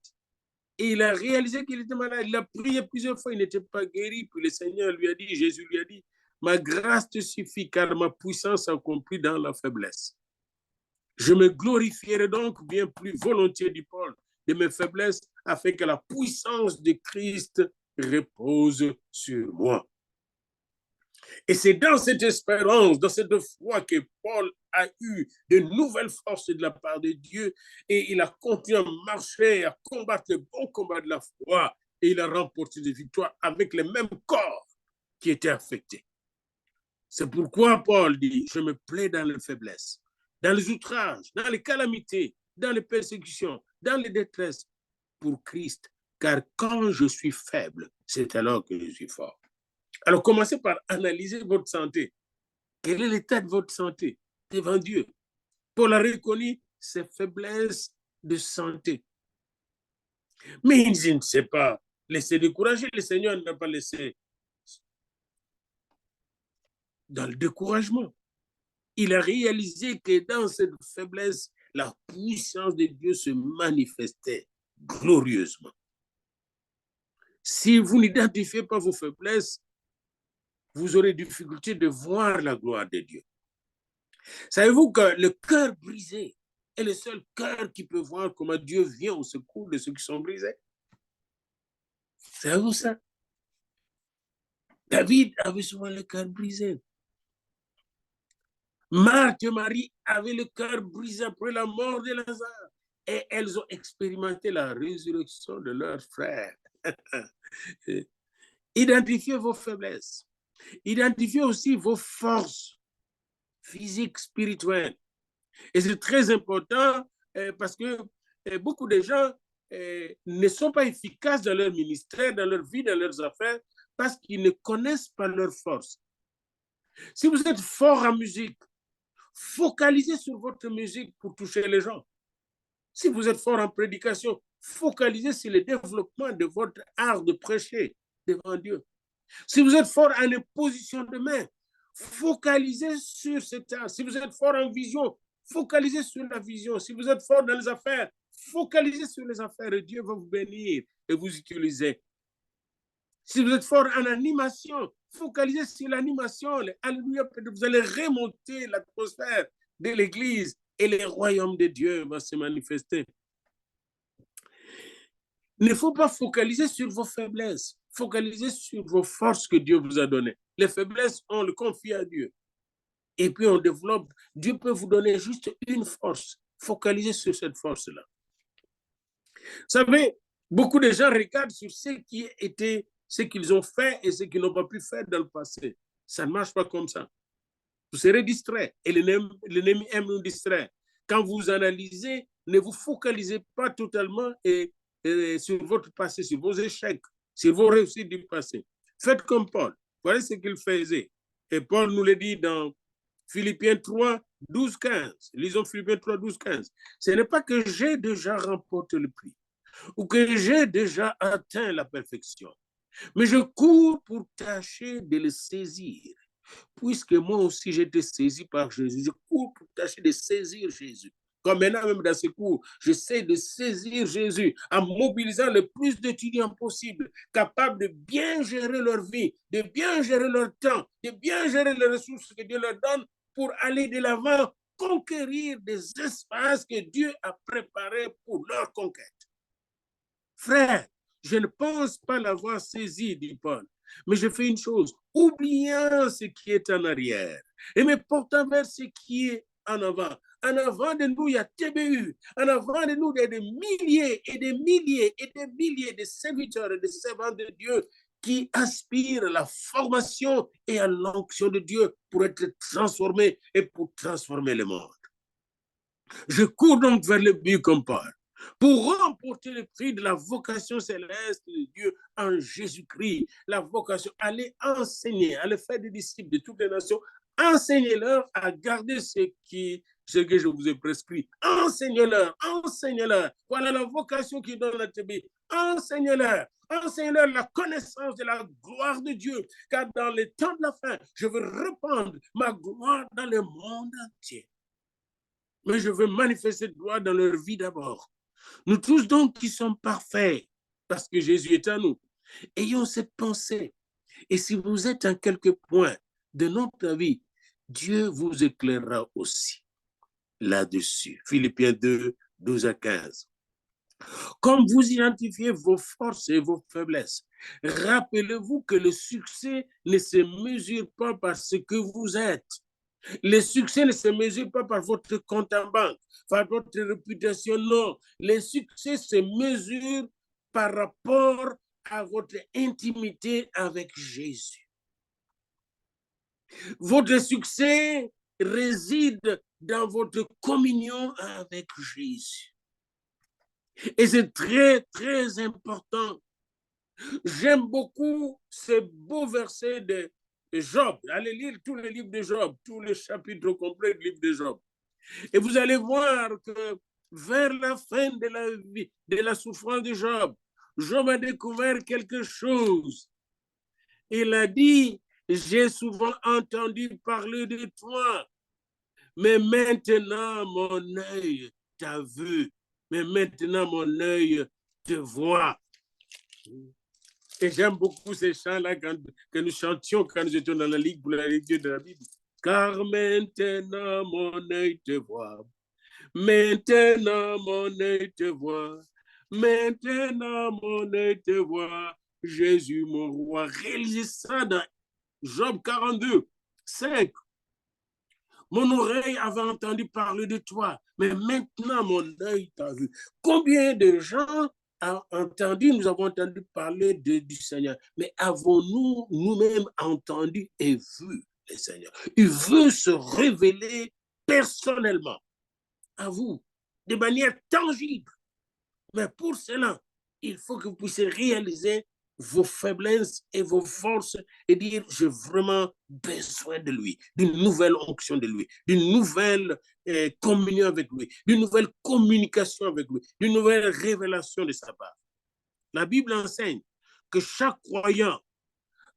Et il a réalisé qu'il était malade. Il a prié plusieurs fois, il n'était pas guéri. Puis le Seigneur lui a dit, Jésus lui a dit, ma grâce te suffit car ma puissance s'accomplit dans la faiblesse. Je me glorifierai donc bien plus volontiers du Paul de mes faiblesses afin que la puissance de Christ repose sur moi. Et c'est dans cette espérance, dans cette foi que Paul a eu de nouvelles forces de la part de Dieu et il a continué à marcher, à combattre le bon combat de la foi et il a remporté des victoires avec les mêmes corps qui étaient affectés. C'est pourquoi Paul dit, je me plais dans les faiblesses, dans les outrages, dans les calamités, dans les persécutions, dans les détresses pour Christ, car quand je suis faible, c'est alors que je suis fort. Alors, commencez par analyser votre santé. Quel est l'état de votre santé devant Dieu? Paul a reconnu ses faiblesses de santé. Mais il ne s'est pas laissé décourager. Le Seigneur n'a pas laissé dans le découragement. Il a réalisé que dans cette faiblesse, la puissance de Dieu se manifestait glorieusement. Si vous n'identifiez pas vos faiblesses, vous aurez difficulté de voir la gloire de Dieu. Savez-vous que le cœur brisé est le seul cœur qui peut voir comment Dieu vient au secours de ceux qui sont brisés? Savez-vous ça? David avait souvent le cœur brisé. Marthe et Marie avaient le cœur brisé après la mort de Lazare. Et elles ont expérimenté la résurrection de leur frère. Identifiez vos faiblesses. Identifiez aussi vos forces physiques, spirituelles. Et c'est très important parce que beaucoup de gens ne sont pas efficaces dans leur ministère, dans leur vie, dans leurs affaires, parce qu'ils ne connaissent pas leurs forces. Si vous êtes fort en musique, focalisez sur votre musique pour toucher les gens. Si vous êtes fort en prédication, focalisez sur le développement de votre art de prêcher devant Dieu. Si vous êtes fort en imposition de main, focalisez sur cet art. Si vous êtes fort en vision, focalisez sur la vision. Si vous êtes fort dans les affaires, focalisez sur les affaires et Dieu va vous bénir et vous utiliser. Si vous êtes fort en animation, focalisez sur l'animation. Alléluia, vous allez remonter l'atmosphère de l'Église et le royaume de Dieu va se manifester. Il ne faut pas focaliser sur vos faiblesses. Focalisez sur vos forces que Dieu vous a données. Les faiblesses, on le confie à Dieu. Et puis on développe. Dieu peut vous donner juste une force. Focalisez sur cette force-là. Vous savez, beaucoup de gens regardent sur ce qu'ils ont fait et ce qu'ils n'ont pas pu faire dans le passé. Ça ne marche pas comme ça. Vous serez distrait et l'ennemi aime nous distraire. Quand vous analysez, ne vous focalisez pas totalement sur votre passé, sur vos échecs, sur vos réussites du passé. Faites comme Paul. Voilà ce qu'il faisait. Et Paul nous le dit dans Philippiens 3, 12, 15. Lisons Philippiens 3, 12, 15. Ce n'est pas que j'ai déjà remporté le prix ou que j'ai déjà atteint la perfection, mais je cours pour tâcher de le saisir. Puisque moi aussi j'ai été saisi par Jésus, je cours pour tâcher de saisir Jésus. Comme maintenant, même dans ce cours, j'essaie de saisir Jésus en mobilisant le plus d'étudiants possible, capables de bien gérer leur vie, de bien gérer leur temps, de bien gérer les ressources que Dieu leur donne pour aller de l'avant, conquérir des espaces que Dieu a préparés pour leur conquête. Frère, je ne pense pas l'avoir saisi, dit Paul. Mais je fais une chose, oubliant ce qui est en arrière et me portant vers ce qui est en avant. En avant de nous, il y a TBU. En avant de nous, il y a des milliers et des milliers et des milliers de serviteurs et de servants de Dieu qui aspirent à la formation et à l'onction de Dieu pour être transformés et pour transformer le monde. Je cours donc vers le but comme Paul, pour remporter le prix de la vocation céleste de Dieu en Jésus-Christ. La vocation, aller enseigner, aller faire des disciples de toutes les nations, enseignez-leur à garder ce que je vous ai prescrit. Enseignez-leur, enseignez-leur. Voilà la vocation qui donne la TB. Enseignez-leur. Enseignez-leur la connaissance de la gloire de Dieu, car dans les temps de la fin, je veux répandre ma gloire dans le monde entier. Mais je veux manifester cette gloire dans leur vie d'abord. Nous tous donc qui sommes parfaits, parce que Jésus est à nous, ayons cette pensée. Et si vous êtes en quelque point de notre vie, Dieu vous éclairera aussi là-dessus. Philippiens 2, 12 à 15. Comme vous identifiez vos forces et vos faiblesses, rappelez-vous que le succès ne se mesure pas par ce que vous êtes. Le succès ne se mesure pas par votre compte en banque, par votre réputation, non. Le succès se mesure par rapport à votre intimité avec Jésus. Votre succès réside dans votre communion avec Jésus. Et c'est très, très important. J'aime beaucoup ce beau verset de Job. Allez lire tous les livres de Job, tous les chapitres complets du livre de Job. Et vous allez voir que vers la fin de la souffrance de Job, Job a découvert quelque chose. Il a dit, j'ai souvent entendu parler de toi, mais maintenant mon œil t'a vu, mais maintenant mon œil te voit. Et j'aime beaucoup ces chants-là que nous chantions quand nous étions dans la ligue pour la lecture de la Bible. Car maintenant mon œil te voit, maintenant mon œil te voit, maintenant mon œil te voit, Jésus mon roi. Réalisez ça dans Job 42, 5. Mon oreille avait entendu parler de toi, mais maintenant mon œil t'a vu. Combien de gens nous avons entendu parler du Seigneur, mais avons-nous nous-mêmes entendu et vu le Seigneur? Il veut se révéler personnellement à vous, de manière tangible. Mais pour cela, il faut que vous puissiez réaliser vos faiblesses et vos forces et dire, j'ai vraiment besoin de lui, d'une nouvelle onction de lui, d'une nouvelle communion avec lui, d'une nouvelle communication avec lui, d'une nouvelle révélation de sa part. La Bible enseigne que chaque croyant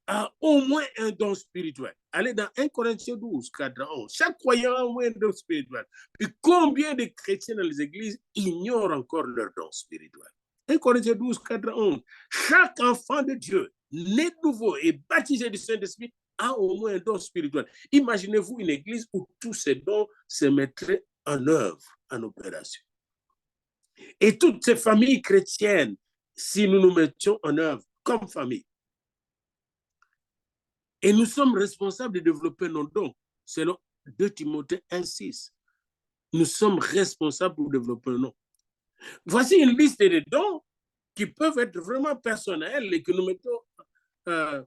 a au moins un don spirituel. Allez dans 1 Corinthiens 12, 4 à 11. Chaque croyant a au moins un don spirituel. Et combien de chrétiens dans les églises ignorent encore leur don spirituel? 1 Corinthiens 12, 4 à 11. Chaque enfant de Dieu, né de nouveau et baptisé du Saint-Esprit, a au moins un don spirituel. Imaginez-vous une église où tous ces dons se mettraient en œuvre, en opération. Et toutes ces familles chrétiennes, si nous nous mettions en œuvre comme famille, et nous sommes responsables de développer nos dons, selon 2 Timothée 1,6. Nous sommes responsables pour développer nos dons. Voici une liste de dons qui peuvent être vraiment personnels et que nous mettons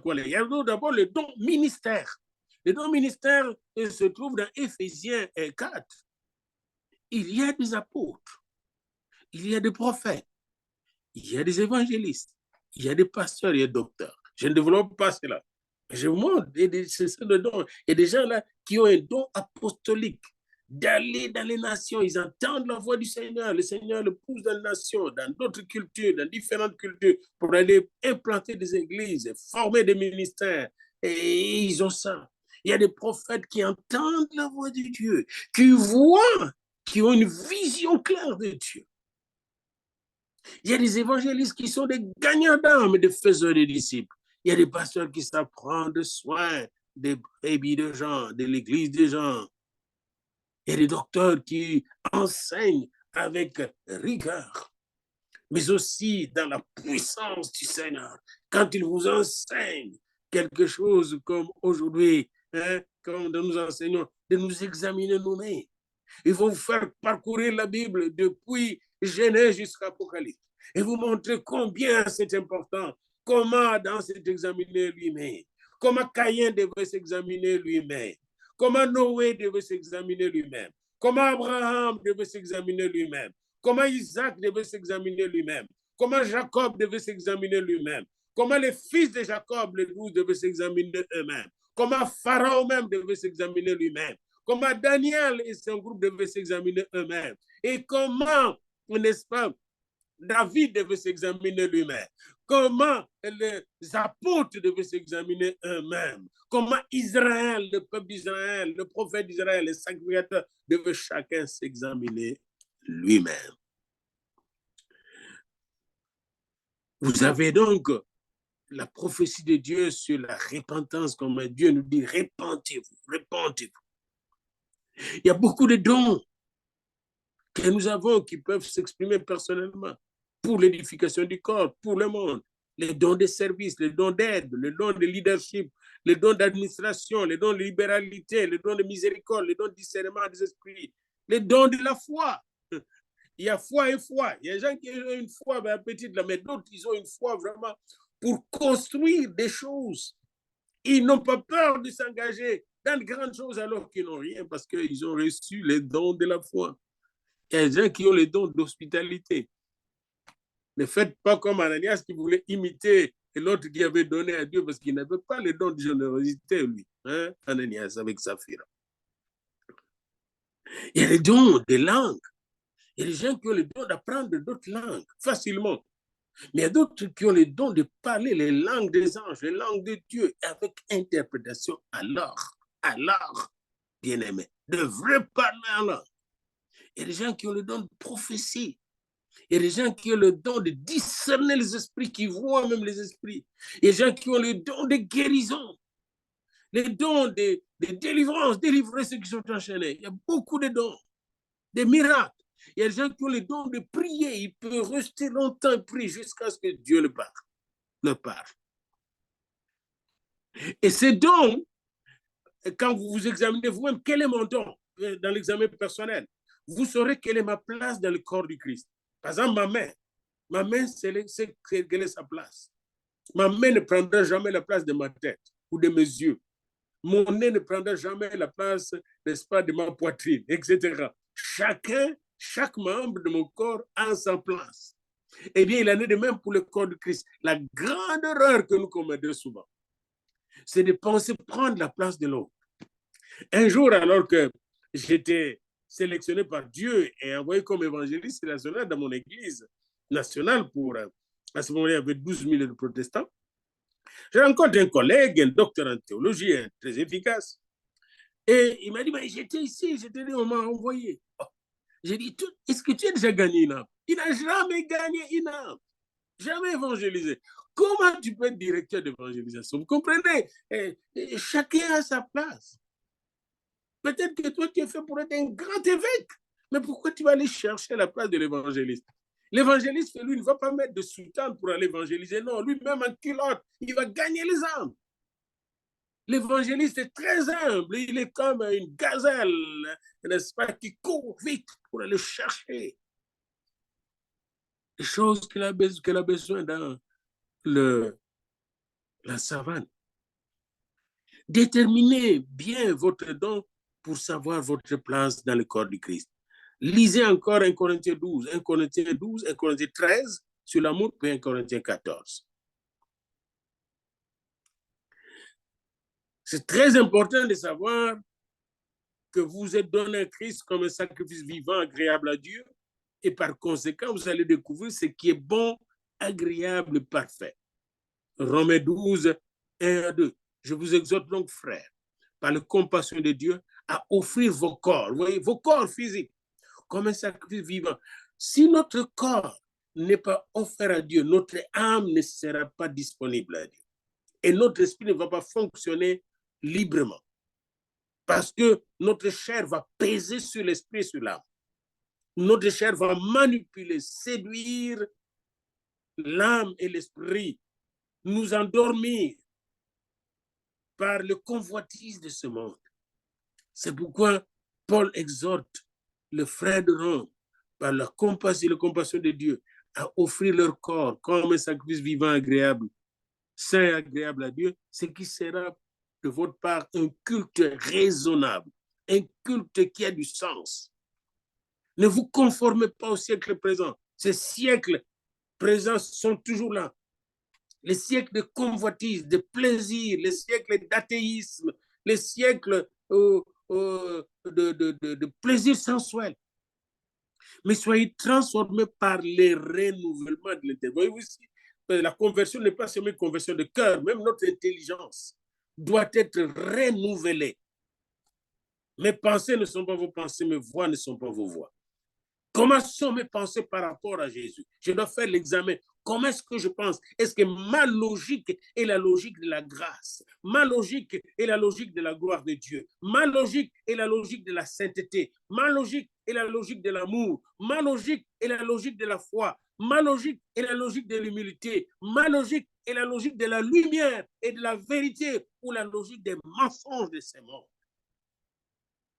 il y a d'abord le don ministère. Le don ministère se trouve dans Éphésiens 4. Il y a des apôtres, il y a des prophètes, il y a des évangélistes, il y a des pasteurs, il y a des docteurs. Je ne développe pas cela. Je vous montre, c'est ça le don. Il y a des gens là qui ont un don apostolique, d'aller dans les nations, ils entendent la voix du Seigneur, le Seigneur le pousse dans les nations, dans d'autres cultures, dans différentes cultures, pour aller implanter des églises, former des ministères, et ils ont ça. Il y a des prophètes qui entendent la voix de Dieu, qui voient, qui ont une vision claire de Dieu. Il y a des évangélistes qui sont des gagnants d'âmes, des faiseurs de disciples. Il y a des pasteurs qui savent prendre soin des brebis de gens, de l'église des gens. Il y a des docteurs qui enseignent avec rigueur, mais aussi dans la puissance du Seigneur. Quand ils vous enseignent quelque chose comme aujourd'hui, quand nous enseignons, de nous examiner nous-mêmes. Ils vont vous faire parcourir la Bible depuis Genèse jusqu'à Apocalypse et vous montrer combien c'est important, comment Adam s'est examiné lui-même, comment Caïn devait s'examiner lui-même, comment Noé devait s'examiner lui-même, comment Abraham devait s'examiner lui-même, comment Isaac devait s'examiner lui-même, comment Jacob devait s'examiner lui-même, comment les fils de Jacob, les 12, devaient s'examiner eux-mêmes, comment Pharaon même devait s'examiner lui-même, comment Daniel et son groupe devaient s'examiner eux-mêmes, et comment, n'est-ce pas, David devait s'examiner lui-même, comment les apôtres devaient s'examiner eux-mêmes, comment Israël, le peuple d'Israël, le prophète d'Israël, les sacrificateurs devaient chacun s'examiner lui-même. Vous avez donc la prophétie de Dieu sur la repentance, comme Dieu nous dit, repentez-vous, repentez-vous. Il y a beaucoup de dons que nous avons qui peuvent s'exprimer personnellement pour l'édification du corps, pour le monde. Les dons de service, les dons d'aide, les dons de leadership, les dons d'administration, les dons de libéralité, les dons de miséricorde, les dons de discernement des esprits, les dons de la foi. Il y a foi et foi. Il y a des gens qui ont une foi petite, mais d'autres, ils ont une foi vraiment pour construire des choses. Ils n'ont pas peur de s'engager dans de grandes choses alors qu'ils n'ont rien parce qu'ils ont reçu les dons de la foi. Il y a des gens qui ont les dons d'hospitalité. Ne faites pas comme Ananias qui voulait imiter l'autre qui avait donné à Dieu parce qu'il n'avait pas les dons de générosité, lui, Ananias avec Saphira. Il y a les dons des langues. Il y a des gens qui ont le don d'apprendre d'autres langues facilement. Mais il y a d'autres qui ont le don de parler les langues des anges, les langues de Dieu, avec interprétation alors, bien-aimé, de vrai parler en langue. Il y a des gens qui ont le don de prophétie. Il y a des gens qui ont le don de discerner les esprits, qui voient même les esprits. Il y a des gens qui ont le don de guérison, les dons de délivrance, délivrer ceux qui sont enchaînés. Il y a beaucoup de dons, des miracles. Il y a des gens qui ont le don de prier. Ils peuvent rester longtemps et prier jusqu'à ce que Dieu le parle. Et ces dons, quand vous vous examinez vous-même, quel est mon don dans l'examen personnel? Vous saurez quelle est ma place dans le corps du Christ. Par exemple, ma main, c'est quelle est sa place. Ma main ne prendra jamais la place de ma tête ou de mes yeux. Mon nez ne prendra jamais la place, n'est-ce pas, de ma poitrine, etc. Chaque membre de mon corps a sa place. Eh bien, il en est de même pour le corps de Christ. La grande erreur que nous commettons souvent, c'est de penser prendre la place de l'autre. Un jour, alors que j'étais sélectionné par Dieu et envoyé comme évangéliste national dans mon église nationale à ce moment-là, il y avait 12 000 de protestants. J'ai rencontré un collègue, un docteur en théologie, très efficace. Et il m'a dit, j'étais ici, on m'a envoyé. Oh. J'ai dit, est-ce que tu as déjà gagné une âme? Il n'a jamais gagné une âme, jamais évangélisé. Comment tu peux être directeur d'évangélisation? Vous comprenez? Chacun a sa place. Peut-être que toi, tu es fait pour être un grand évêque. Mais pourquoi tu vas aller chercher la place de l'évangéliste? L'évangéliste, lui, ne va pas mettre de soutane pour aller évangéliser. Non, lui-même en culotte, il va gagner les âmes. L'évangéliste est très humble. Il est comme une gazelle, n'est-ce pas, qui court vite pour aller chercher les choses qu'elle a besoin dans la savane. Déterminez bien votre don pour savoir votre place dans le corps du Christ. Lisez encore 1 Corinthiens 12, 1 Corinthiens 12, 1 Corinthiens 13 sur l'amour, puis 1 Corinthiens 14. C'est très important de savoir que vous êtes donné à Christ comme un sacrifice vivant, agréable à Dieu, et par conséquent, vous allez découvrir ce qui est bon, agréable, parfait. Romains 12, 1 à 2. Je vous exhorte donc, frères, par la compassion de Dieu, à offrir vos corps, vous voyez, vos corps physiques, comme un sacrifice vivant. Si notre corps n'est pas offert à Dieu, notre âme ne sera pas disponible à Dieu. Et notre esprit ne va pas fonctionner librement. Parce que notre chair va peser sur l'esprit et sur l'âme. Notre chair va manipuler, séduire l'âme et l'esprit, nous endormir par le convoitise de ce monde. C'est pourquoi Paul exhorte les frères de Rome, par la compassion de Dieu, à offrir leur corps comme un sacrifice vivant agréable, saint et agréable à Dieu, ce qui sera de votre part un culte raisonnable, un culte qui a du sens. Ne vous conformez pas au siècle présent. Ces siècles présents sont toujours là. Les siècles de convoitise, de plaisir, les siècles d'athéisme, les siècles de plaisir sensuel. Mais soyez transformés par les renouvellements de l'intérieur. Voyez-vous ici, la conversion n'est pas seulement une conversion de cœur, même notre intelligence doit être renouvelée. Mes pensées ne sont pas vos pensées, mes voix ne sont pas vos voix. Comment sont mes pensées par rapport à Jésus? Je dois faire l'examen. Comment est-ce que je pense? Est-ce que ma logique est la logique de la grâce? Ma logique est la logique de la gloire de Dieu? Ma logique est la logique de la sainteté? Ma logique est la logique de l'amour? Ma logique est la logique de la foi? Ma logique est la logique de l'humilité? Ma logique est la logique de la lumière et de la vérité ou la logique des mensonges de ces mondes?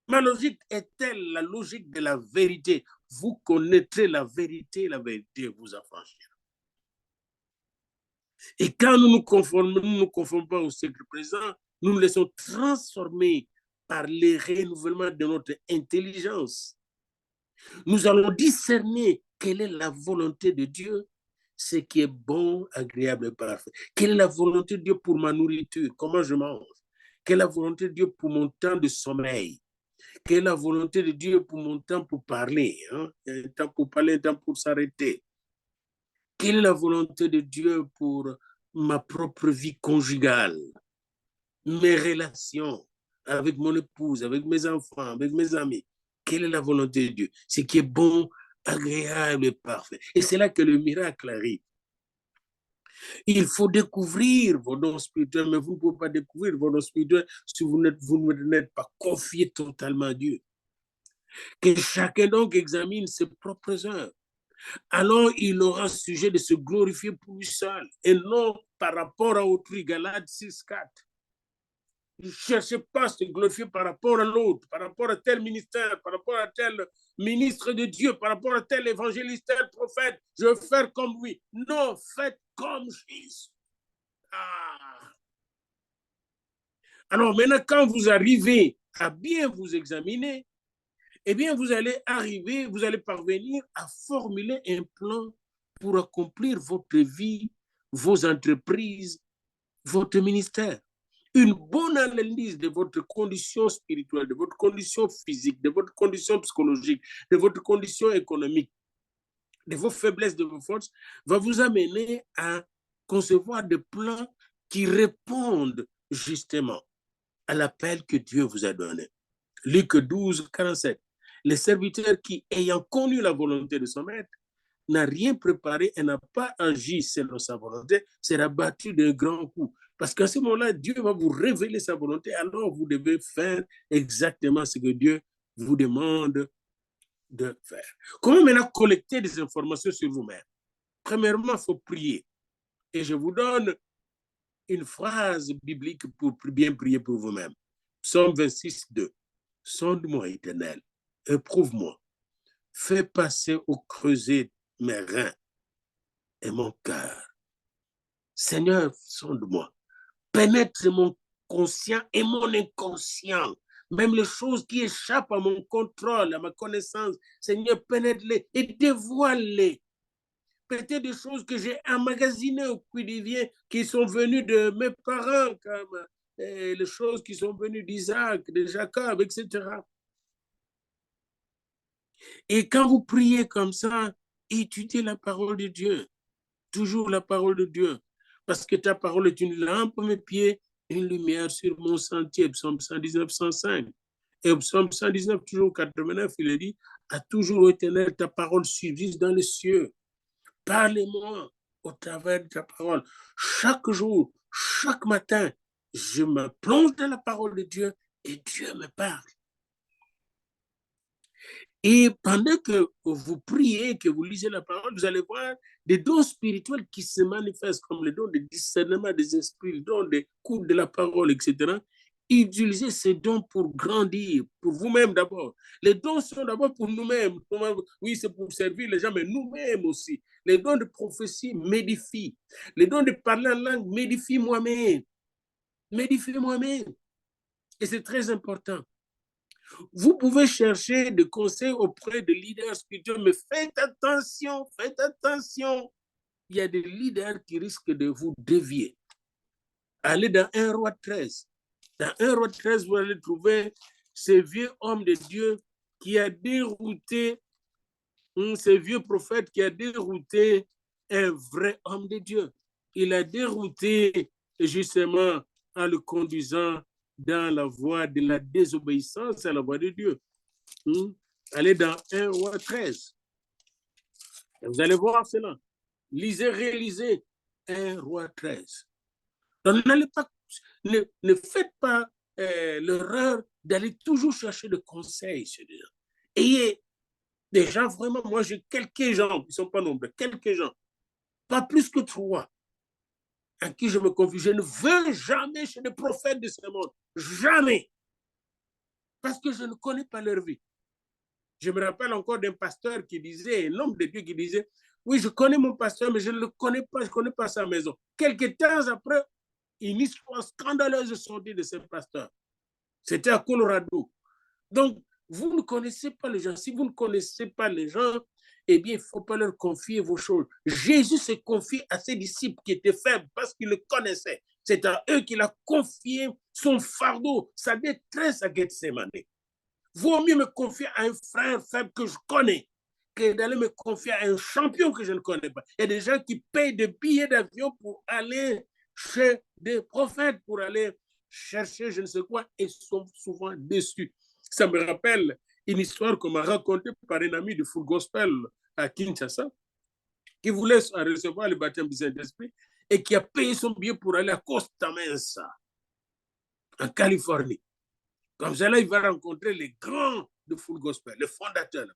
Ma logique est-elle la logique de la vérité? Vous connaîtrez la vérité vous affranchira. Et quand nous nous conformons pas au siècle présent, nous nous laissons transformer par les renouvellements de notre intelligence. Nous allons discerner quelle est la volonté de Dieu, ce qui est bon, agréable et parfait. Quelle est la volonté de Dieu pour ma nourriture, comment je mange? Quelle est la volonté de Dieu pour mon temps de sommeil? Quelle est la volonté de Dieu pour mon temps pour parler, hein? Un temps pour parler, un temps pour s'arrêter. Quelle est la volonté de Dieu pour ma propre vie conjugale, mes relations avec mon épouse, avec mes enfants, avec mes amis? Quelle est la volonté de Dieu? Ce qui est bon, agréable et parfait. Et c'est là que le miracle arrive. Il faut découvrir vos dons spirituels, mais vous ne pouvez pas découvrir vos dons spirituels si vous n'êtes pas confié totalement à Dieu. Que chacun donc examine ses propres œuvres. Alors il aura sujet de se glorifier pour lui seul et non par rapport à autrui. Galates 6:4. Ne cherchez pas à se glorifier par rapport à l'autre, par rapport à tel ministère, par rapport à tel ministre de Dieu, par rapport à tel évangéliste, tel prophète. Je veux faire comme lui. Non, faites comme Jésus. Ah. Alors maintenant, quand vous arrivez à bien vous examiner, eh bien, vous allez parvenir à formuler un plan pour accomplir votre vie, vos entreprises, votre ministère. Une bonne analyse de votre condition spirituelle, de votre condition physique, de votre condition psychologique, de votre condition économique, de vos faiblesses, de vos forces, va vous amener à concevoir des plans qui répondent justement à l'appel que Dieu vous a donné. Luc 12:47. Le serviteur qui, ayant connu la volonté de son maître, n'a rien préparé et n'a pas agi selon sa volonté, sera battu d'un grand coup. Parce qu'à ce moment-là, Dieu va vous révéler sa volonté, alors vous devez faire exactement ce que Dieu vous demande de faire. Comment maintenant collecter des informations sur vous-même? Premièrement, il faut prier. Et je vous donne une phrase biblique pour bien prier pour vous-même. Psaume 26:2. Sonde-moi, Éternel, éprouve-moi, fais passer au creuset mes reins et mon cœur. Seigneur, sonde-moi, pénètre mon conscient et mon inconscient, même les choses qui échappent à mon contrôle, à ma connaissance. Seigneur, pénètre-les et dévoile-les. Peut-être des choses que j'ai emmagasinées au puits du vieux, qui sont venues de mes parents, comme les choses qui sont venues d'Isaac, de Jacob, etc. Et quand vous priez comme ça, étudiez la parole de Dieu, toujours la parole de Dieu, parce que ta parole est une lampe à mes pieds, une lumière sur mon sentier. Psaume 119, 105. Et au psaume 119, toujours 89, il est dit, à toujours, ô Éternel, ta parole subsiste dans les cieux. Parlez-moi au travers de ta parole. Chaque jour, chaque matin, je me plonge dans la parole de Dieu et Dieu me parle. Et pendant que vous priez, que vous lisez la parole, vous allez voir des dons spirituels qui se manifestent, comme le don de discernement des esprits, le don d'écoute de la parole, etc. Utilisez ces dons pour grandir, pour vous-même d'abord. Les dons sont d'abord pour nous-mêmes. Oui, c'est pour servir les gens, mais nous-mêmes aussi. Les dons de prophétie m'édifient. Les dons de parler en langue m'édifient moi-même. M'édifient moi-même. Et c'est très important. Vous pouvez chercher des conseils auprès de leaders spirituels, mais faites attention, faites attention. Il y a des leaders qui risquent de vous dévier. Allez dans 1 Roi 13. Dans 1 Roi 13, vous allez trouver ce vieux homme de Dieu qui a dérouté, ce vieux prophète qui a dérouté un vrai homme de Dieu. Il a dérouté justement en le conduisant dans la voie de la désobéissance à la voie de Dieu. Allez dans 1 Roi 13. Et vous allez voir cela. Lisez, réalisez 1 Roi 13. Donc, ne faites pas l'erreur d'aller toujours chercher des conseils sur les gens. Ayez des gens, vraiment, moi j'ai quelques gens, ils ne sont pas nombreux, quelques gens, pas plus que 3, à qui je me confie. Je ne veux jamais chez les prophètes de ce monde. Jamais. Parce que je ne connais pas leur vie. Je me rappelle encore d'un pasteur qui disait, un homme de Dieu qui disait, oui, je connais mon pasteur, mais je ne le connais pas, je ne connais pas sa maison. Quelques temps après, une histoire scandaleuse est sortie de ce pasteur. C'était à Colorado. Donc, vous ne connaissez pas les gens. Si vous ne connaissez pas les gens, eh bien, il ne faut pas leur confier vos choses. Jésus s'est confié à ses disciples qui étaient faibles parce qu'ils le connaissaient. C'est à eux qu'il a confié son fardeau, sa détresse à Gethsemane. Vaut mieux me confier à un frère faible que je connais que d'aller me confier à un champion que je ne connais pas. Il y a des gens qui payent des billets d'avion pour aller chez des prophètes, pour aller chercher je ne sais quoi, et sont souvent déçus. Ça me rappelle une histoire qu'on m'a racontée par un ami du Full Gospel, à Kinshasa, qui voulait recevoir le baptême du Saint-Esprit et qui a payé son billet pour aller à Costa Mesa, en Californie. Comme ça, là, il va rencontrer les grands de Full Gospel, les fondateurs.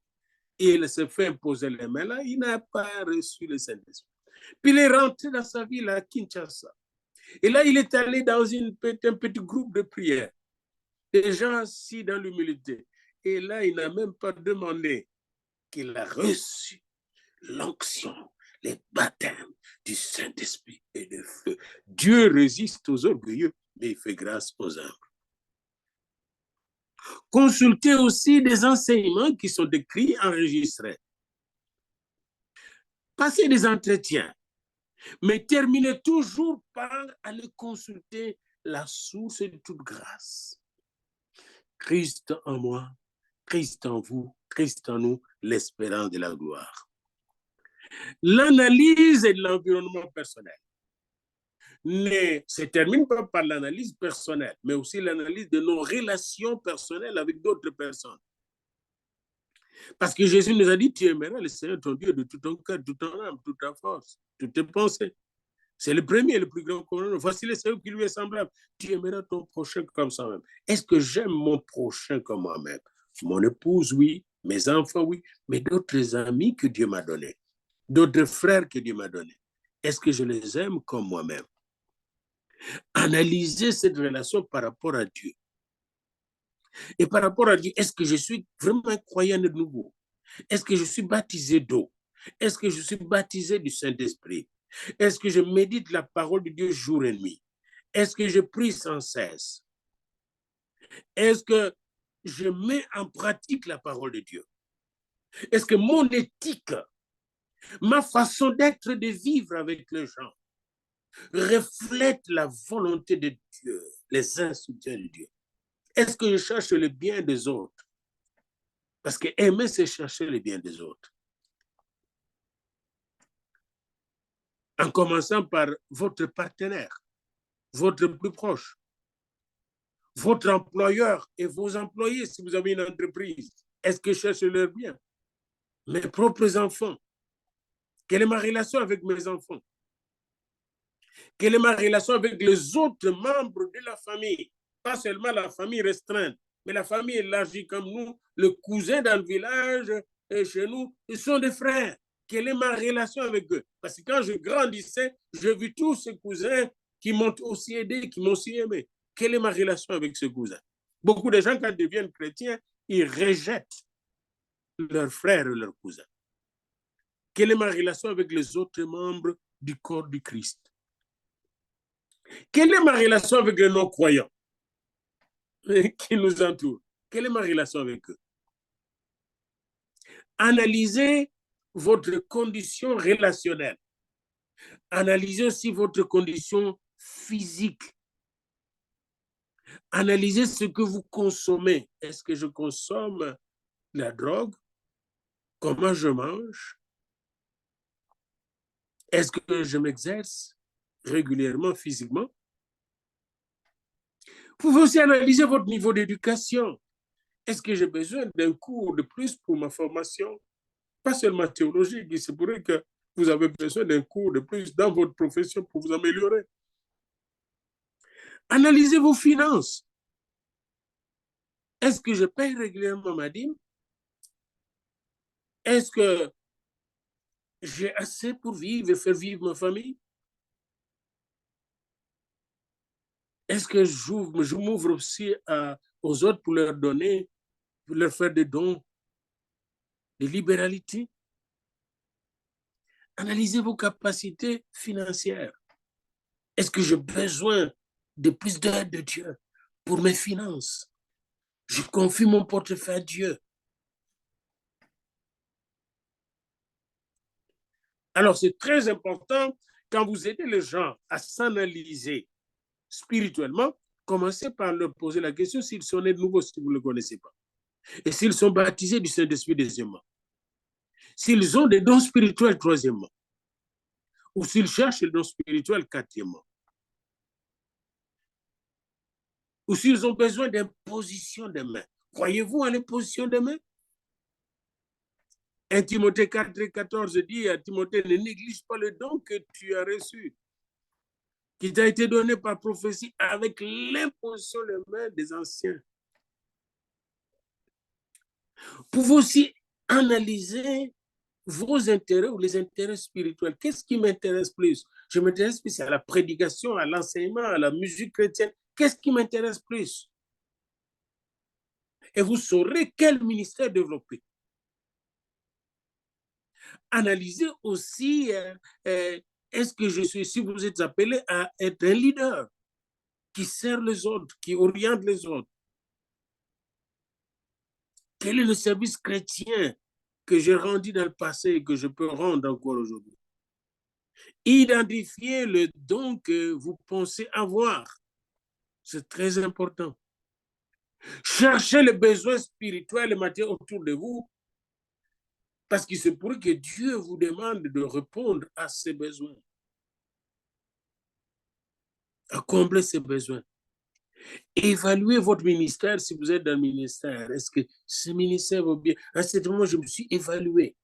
Et il s'est fait imposer les mains là, il n'a pas reçu le Saint-Esprit. Puis il est rentré dans sa ville à Kinshasa. Et là, il est allé dans un petit groupe de prière. Des gens assis dans l'humilité. Et là, il n'a même pas demandé qu'il a reçu l'onction, les baptêmes du Saint-Esprit et de feu. Dieu résiste aux orgueilleux, mais il fait grâce aux humbles. Consultez aussi des enseignements qui sont écrits, enregistrés. Passez des entretiens, mais terminez toujours par aller consulter la source de toute grâce. Christ en moi, Christ en vous, Christ en nous, l'espérance de la gloire. L'analyse de l'environnement personnel ne se termine pas par l'analyse personnelle, mais aussi l'analyse de nos relations personnelles avec d'autres personnes. Parce que Jésus nous a dit, tu aimeras le Seigneur ton Dieu de tout ton cœur, toute ton âme, toute ta force, toutes tes pensées. C'est le premier et le plus grand commandement. Voici le Seigneur qui lui est semblable. Tu aimeras ton prochain comme ça même. Est-ce que j'aime mon prochain comme moi-même? Mon épouse, oui. Mes enfants, oui. Mais d'autres amis que Dieu m'a donnés. D'autres frères que Dieu m'a donnés. Est-ce que je les aime comme moi-même? Analyser cette relation par rapport à Dieu. Et par rapport à Dieu, est-ce que je suis vraiment un croyant de nouveau? Est-ce que je suis baptisé d'eau? Est-ce que je suis baptisé du Saint-Esprit? Est-ce que je médite la parole de Dieu jour et nuit? Est-ce que je prie sans cesse? Est-ce que je mets en pratique la parole de Dieu? Est-ce que mon éthique, ma façon d'être, de vivre avec les gens, reflète la volonté de Dieu, les instructions de Dieu? Est-ce que je cherche le bien des autres? Parce que aimer, c'est chercher le bien des autres. En commençant par votre partenaire, votre plus proche, votre employeur et vos employés, si vous avez une entreprise. Est-ce que je cherche leur bien? Mes propres enfants. Quelle est ma relation avec mes enfants? Quelle est ma relation avec les autres membres de la famille? Pas seulement la famille restreinte, mais la famille élargie comme nous, le cousin dans le village, et chez nous, ils sont des frères. Quelle est ma relation avec eux? Parce que quand je grandissais, j'ai vu tous ces cousins qui m'ont aussi aidé, qui m'ont aussi aimé. Quelle est ma relation avec ces cousins? Beaucoup de gens, quand ils deviennent chrétiens, ils rejettent leurs frères et leurs cousins. Quelle est ma relation avec les autres membres du corps du Christ? Quelle est ma relation avec les non-croyants qui nous entourent? Quelle est ma relation avec eux? Analysez votre condition relationnelle. Analysez aussi votre condition physique. Analysez ce que vous consommez. Est-ce que je consomme la drogue? Comment je mange? Est-ce que je m'exerce régulièrement physiquement? Vous pouvez aussi analyser votre niveau d'éducation. Est-ce que j'ai besoin d'un cours de plus pour ma formation? Pas seulement théologique, il se pourrait que vous avez besoin d'un cours de plus dans votre profession pour vous améliorer. Analysez vos finances. Est-ce que je paye régulièrement ma dîme? Est-ce que j'ai assez pour vivre et faire vivre ma famille? Est-ce que je m'ouvre aussi aux autres pour leur donner, pour leur faire des dons, des libéralités? Analysez vos capacités financières. Est-ce que j'ai besoin de plus d'aide de Dieu pour mes finances? Je confie mon portefeuille à Dieu. Alors, c'est très important quand vous aidez les gens à s'analyser spirituellement, commencez par leur poser la question s'ils sont nés de nouveau, si vous ne le connaissez pas. Et s'ils sont baptisés du Saint-Esprit, deuxièmement. S'ils ont des dons spirituels, troisièmement. Ou s'ils cherchent les dons spirituels, quatrièmement. Ou s'ils ont besoin d'imposition des mains. Croyez-vous à l'imposition des mains? 1 Timothée 4 et 14 dit à Timothée, ne néglige pas le don que tu as reçu, qui t'a été donné par prophétie avec l'imposition des mains des anciens. Pour vous aussi analyser vos intérêts ou les intérêts spirituels. Qu'est-ce qui m'intéresse plus? Je m'intéresse plus à la prédication, à l'enseignement, à la musique chrétienne. Qu'est-ce qui m'intéresse plus? Et vous saurez quel ministère développer. Analysez aussi, est-ce que je suis, si vous êtes appelé à être un leader qui sert les autres, qui oriente les autres. Quel est le service chrétien que j'ai rendu dans le passé et que je peux rendre encore aujourd'hui? Identifiez le don que vous pensez avoir. C'est très important. Cherchez les besoins spirituels et matériels autour de vous, parce qu'il se pourrait que Dieu vous demande de répondre à ces besoins, à combler ces besoins. Évaluez votre ministère si vous êtes dans le ministère. Est-ce que ce ministère va bien? À ce moment, je me suis évalué.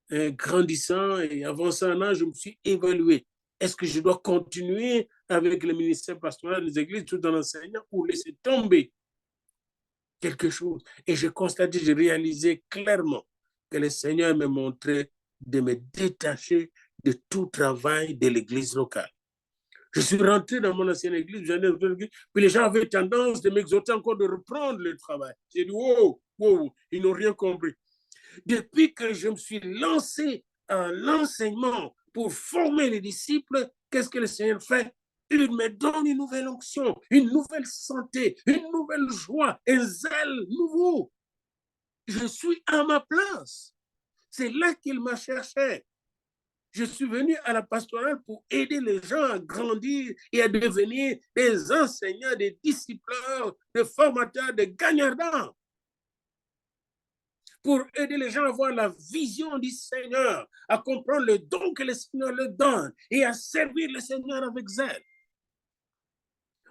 Grandissant et avançant en âge, je me suis évalué. Est-ce que je dois continuer avec le ministère pastoral des églises tout en enseignant ou laisser tomber quelque chose? Et j'ai constaté, j'ai réalisé clairement que le Seigneur m'a montré de me détacher de tout travail de l'église locale. Je suis rentré dans mon ancienne église, puis les gens avaient tendance de m'exhorter encore de reprendre le travail. J'ai dit, wow, ils n'ont rien compris. Depuis que je me suis lancé à l'enseignement pour former les disciples, qu'est-ce que le Seigneur fait? Il me donne une nouvelle onction, une nouvelle santé, une nouvelle joie, un zèle nouveau. Je suis à ma place. C'est là qu'il m'a cherché. Je suis venu à la pastorale pour aider les gens à grandir et à devenir des enseignants, des disciples, des formateurs, des gagnants d'âme. Pour aider les gens à avoir la vision du Seigneur, à comprendre le don que le Seigneur leur donne et à servir le Seigneur avec zèle.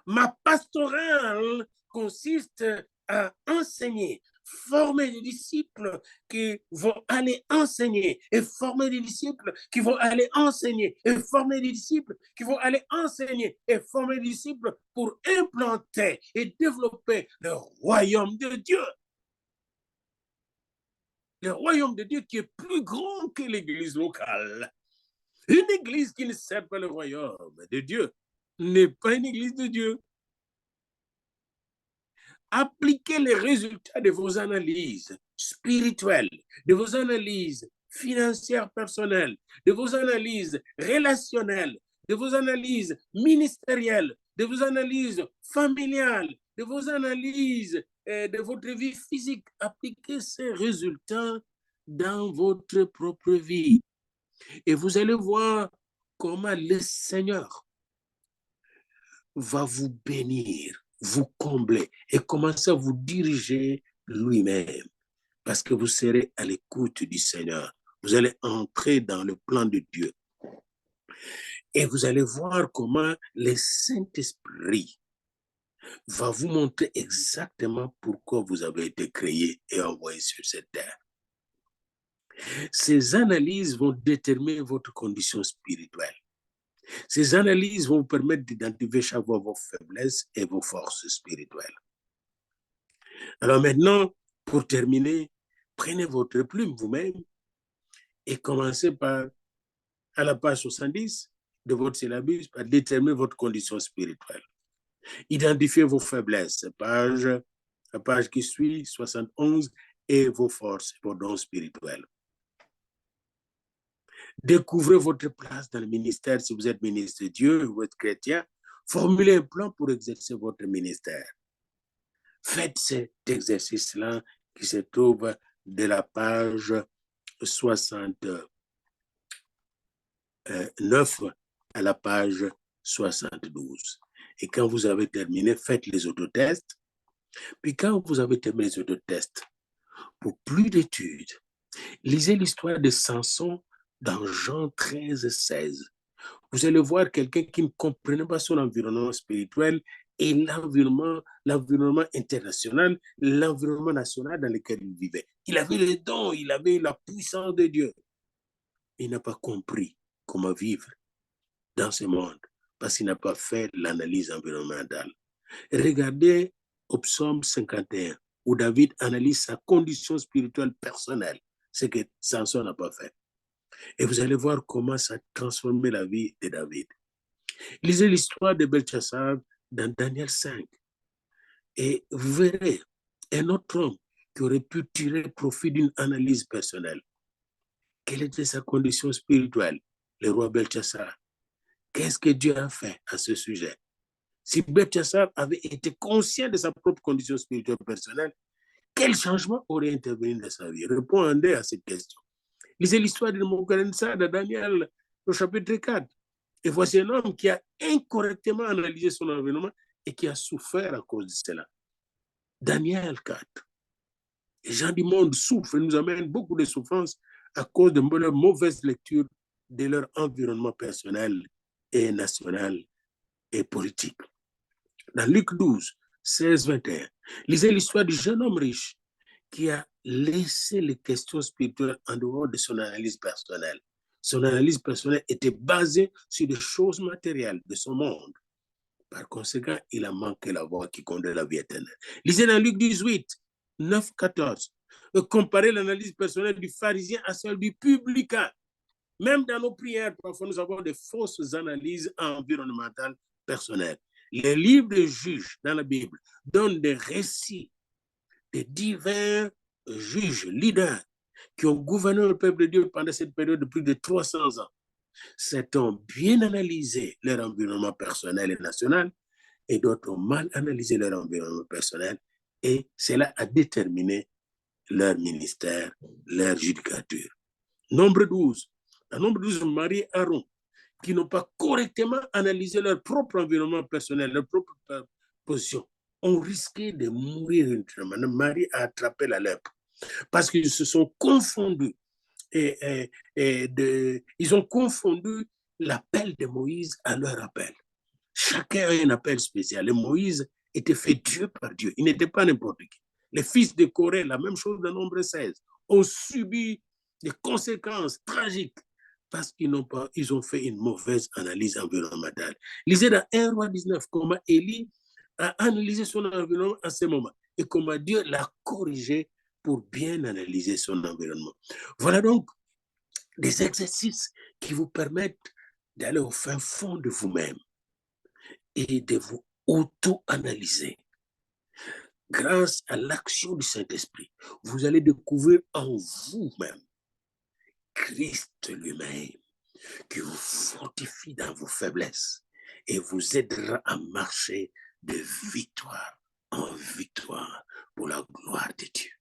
Ma pastorale consiste à enseigner, former des disciples qui vont aller enseigner et former des disciples qui vont aller enseigner et former des disciples qui vont aller enseigner et former des disciples pour implanter et développer le royaume de Dieu. Le royaume de Dieu qui est plus grand que l'église locale. Une église qui ne sert pas le royaume de Dieu n'est pas une église de Dieu. Appliquez les résultats de vos analyses spirituelles, de vos analyses financières personnelles, de vos analyses relationnelles, de vos analyses ministérielles, de vos analyses familiales, de vos analyses de votre vie physique. Appliquez ces résultats dans votre propre vie. Et vous allez voir comment le Seigneur va vous bénir, vous combler et commencer à vous diriger lui-même. Parce que vous serez à l'écoute du Seigneur. Vous allez entrer dans le plan de Dieu. Et vous allez voir comment le Saint-Esprit va vous montrer exactement pourquoi vous avez été créé et envoyé sur cette terre. Ces analyses vont déterminer votre condition spirituelle. Ces analyses vont vous permettre d'identifier chaque fois vos faiblesses et vos forces spirituelles. Alors maintenant, pour terminer, prenez votre plume vous-même et commencez par, à la page 70 de votre syllabus, par déterminer votre condition spirituelle. Identifiez vos faiblesses, la page qui suit, 71, et vos forces, vos dons spirituels. Découvrez votre place dans le ministère si vous êtes ministre de Dieu, vous êtes chrétien. Formulez un plan pour exercer votre ministère. Faites cet exercice-là qui se trouve de la page 69 à la page 72. Et quand vous avez terminé, faites les autotests. Puis quand vous avez terminé les autotests, pour plus d'études, lisez l'histoire de Samson dans Jean 13, 16. Vous allez voir quelqu'un qui ne comprenait pas son environnement spirituel et l'environnement international, l'environnement national dans lequel il vivait. Il avait les dons, il avait la puissance de Dieu. Il n'a pas compris comment vivre dans ce monde parce qu'il n'a pas fait l'analyse environnementale. Regardez au psaume 51 où David analyse sa condition spirituelle personnelle, ce que Samson n'a pas fait. Et vous allez voir comment ça a transformé la vie de David. Lisez l'histoire de Belchassar dans Daniel 5 et vous verrez un autre homme qui aurait pu tirer profit d'une analyse personnelle. Quelle était sa condition spirituelle, le roi Belchassar? Qu'est-ce que Dieu a fait à ce sujet? Si Belchassar avait été conscient de sa propre condition spirituelle personnelle, quel changement aurait intervenu dans sa vie? Répondez à cette question. Lisez l'histoire de Nebuchadnezzar de Daniel au chapitre 4. Et voici un homme qui a incorrectement analysé son environnement et qui a souffert à cause de cela. Daniel 4. Les gens du monde souffrent et nous amènent beaucoup de souffrances à cause de leur mauvaise lecture de leur environnement personnel et national et politique. Dans Luc 12, 16, 21, lisez l'histoire du jeune homme riche qui a laissé les questions spirituelles en dehors de son analyse personnelle. Son analyse personnelle était basée sur des choses matérielles de son monde. Par conséquent, il a manqué la voie qui conduit à la vie éternelle. Lisez dans Luc 18, 9, 14. Comparez l'analyse personnelle du pharisien à celle du publicain. Même dans nos prières, parfois, nous avons des fausses analyses environnementales personnelles. Les livres de juges dans la Bible donnent des récits de divers juges, leaders, qui ont gouverné le peuple de Dieu pendant cette période de plus de 300 ans. Certains ont bien analysé leur environnement personnel et national, et d'autres ont mal analysé leur environnement personnel, et cela a déterminé leur ministère, leur judicature. Nombre 12. Dans Nombre 12, Marie et Aaron, qui n'ont pas correctement analysé leur propre environnement personnel, leur propre position, ont risqué de mourir. Marie a attrapé la lèpre parce qu'ils se sont confondus. Ils ont confondu l'appel de Moïse à leur appel. Chacun a un appel spécial. Et Moïse était fait Dieu par Dieu. Il n'était pas n'importe qui. Les fils de Corée, la même chose dans Nombre 16, ont subi des conséquences tragiques parce ils ont fait une mauvaise analyse environnementale. Lisez dans 1 roi 19 comment Élie a analysé son environnement à ce moment et comment Dieu l'a corrigé pour bien analyser son environnement. Voilà donc des exercices qui vous permettent d'aller au fin fond de vous-même et de vous auto-analyser. Grâce à l'action du Saint-Esprit, vous allez découvrir en vous-même Christ lui-même qui vous fortifie dans vos faiblesses et vous aidera à marcher de victoire en victoire pour la gloire de Dieu.